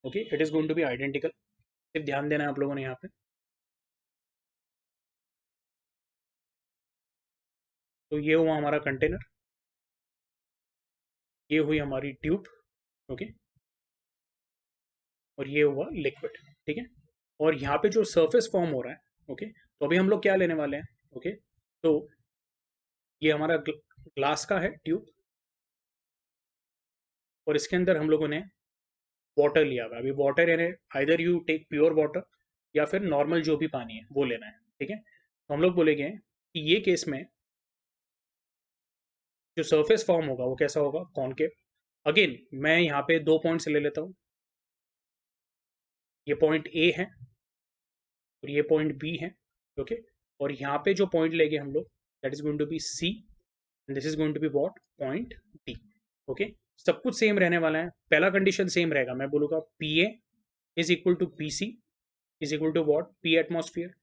okay, it is going to be identical. सिर्फ ध्यान देना है आप लोगों ने यहाँ पे। तो ये हुआ हमारा कंटेनर, ये हुई हमारी ट्यूब, ओके, और ये हुआ लिक्विड, ठीक है। और यहाँ पे जो सरफेस फॉर्म हो रहा है, ओके, तो अभी हम लोग क्या लेने वाले हैं, ओके, तो ये हमारा ग्लास का है ट्यूब और इसके अंदर हम लोगों ने वाटर लिया हुआ है। अभी वाटर यानी either you take pure water या फिर नॉर्मल जो भी पानी है वो लेना है, ठीक है। तो हम लोग बोलेंगे कि ये केस में जो सरफेस फॉर्म होगा वो कैसा होगा, कॉनकेव। अगेन मैं यहाँ पे दो पॉइंट्स ले लेता हूँ, ये पॉइंट ए है और ये पॉइंट बी है, ओके, और यहाँ पे जो पॉइंट लेंगे हम लोग that is going to be C and this is going to be what, point D, okay. सब कुछ सेम रहने वाला है। पहला कंडीशन सेम रहेगा, मैं बोलूँगा PA is equal to PC is equal to what, P atmosphere.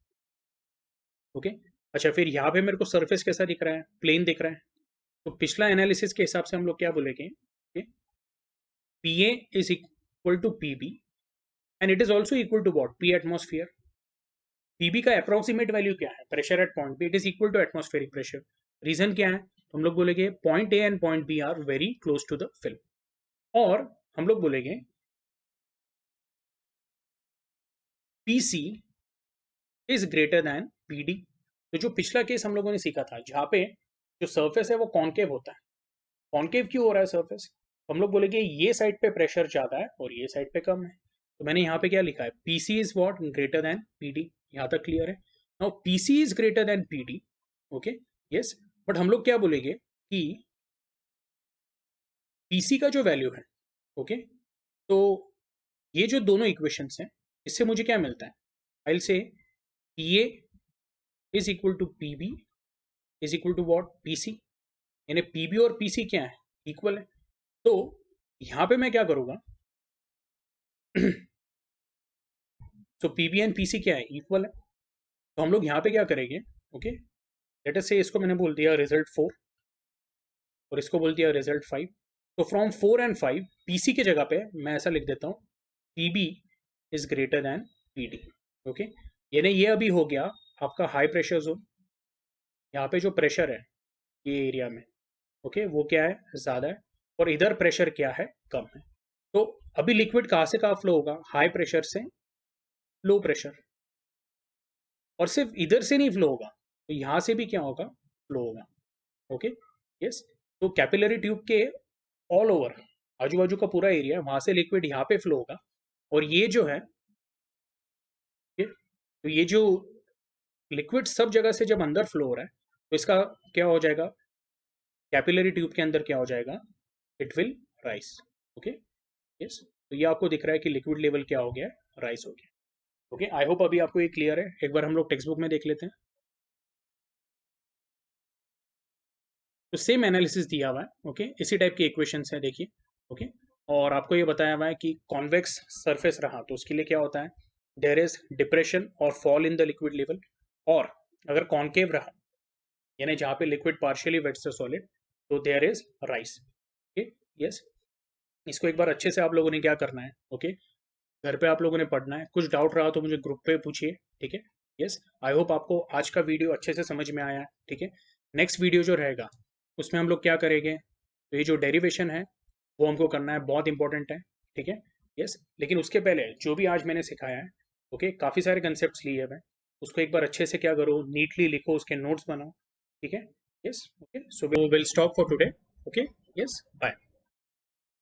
Okay, अच्छा फिर यहाँ पे मेरे को सरफेस कैसा दिख रहा है, प्लेन दिख रहा है। तो पिछला एनालिसिस के हिसाब से हम लोग क्या बोलेंगे, PA is equal to PB and it is also equal to what, P atmosphere. PB का अप्रोक्सीमेट वैल्यू क्या है, pressure at point B, it is equal to atmospheric pressure. Reason क्या है, तो हम लोग बोलेंगे point A and point B are very close to the film. और हम लोग बोलेंगे PC is greater than PD। तो जो पिछला केस हम लोगों ने सीखा था, जहाँ पे जो सरफेस है वो कॉन्केव होता है, कॉन्केव क्यों हो रहा है सरफेस, तो हम लोग बोलेंगे ये साइड पे प्रेशर ज्यादा है और ये साइड पे कम है। तो मैंने यहाँ पे क्या लिखा है, PC is what, greater than PD। यहाँ तक क्लियर है। Now PC is greater than PD, okay, yes. But हम लोग क्या बोलेंगे कि PC का जो वैल्यू है, ओके, तो ये जो दोनों इक्वेशंस हैं, इससे मुझे क्या मिलता है, I will say PA is equal to PB is equal to what, PC। यानी PB और PC क्या है, इक्वल है। तो यहां पे मैं क्या करूंगा, तो PB एंड PC क्या है, इक्वल है। तो हम लोग यहाँ पे क्या करेंगे, ओके, लेट अस से इसको मैंने बोल दिया रिजल्ट 4 और इसको बोल दिया रिजल्ट 5। तो फ्रॉम 4 एंड 5 PC की जगह पे मैं ऐसा लिख देता हूँ, PB is greater than PD। Okay, यानी ये अभी हो गया आपका हाई प्रेशर जोन। यहाँ पे जो प्रेशर है ये एरिया में, ओके, वो क्या है, ज़्यादा है, और इधर प्रेशर क्या है, कम है। तो अभी लिक्विड कहाँ से कहाँ फ्लो होगा, हाई प्रेशर से लो प्रेशर, और सिर्फ इधर से नहीं फ्लो होगा, तो यहाँ से भी क्या होगा, फ्लो होगा। Okay, yes. तो कैपिलरी ट्यूब के ऑल ओवर आजू बाजू का पूरा एरिया है, वहां से लिक्विड यहाँ पे फ्लो होगा। और ये जो है, तो ये जो लिक्विड सब जगह से जब अंदर फ्लो हो रहा है, तो इसका क्या हो जाएगा, कैपिलरी ट्यूब के अंदर क्या हो जाएगा, it will rice. Okay, yes. तो ये आपको दिख रहा है कि लिक्विड लेवल क्या हो गया, राइस हो गया। ओके, आई होप अभी आपको ये क्लियर है। एक बार हम लोग टेक्स्ट बुक में देख लेते हैं। तो सेम एनालिसिस दिया हुआ है, ओके, इसी टाइप की इक्वेशंस है, देखिए, ओके। और आपको ये बताया हुआ है कि कॉन्वेक्स सरफेस रहा तो उसके लिए क्या होता है, देयर इज डिप्रेशन और fall in the liquid level. और अगर कॉन्केव रहा, यानी जहाँ पे liquid partially wets the solid, तो there is rise. Okay, yes. इसको एक बार अच्छे से आप लोगों ने क्या करना है, ओके, घर पे आप लोगों ने पढ़ना है। कुछ डाउट रहा तो मुझे ग्रुप पे पूछिए, ठीक है, यस। आई होप आपको आज का वीडियो अच्छे से समझ में आया है, ठीक है। नेक्स्ट वीडियो जो रहेगा उसमें हम लोग क्या करेंगे, तो ये जो डेरिवेशन है वो हमको करना है, बहुत इंपॉर्टेंट है, ठीक है, यस। लेकिन उसके पहले जो भी आज मैंने सिखाया है, ओके, काफ़ी सारे कंसेप्ट लिए हैं, उसको एक बार अच्छे से क्या करो, नीटली लिखो, उसके नोट्स बनाओ, ठीक है, yes. Okay, so will stop for today. Okay, yes, bye.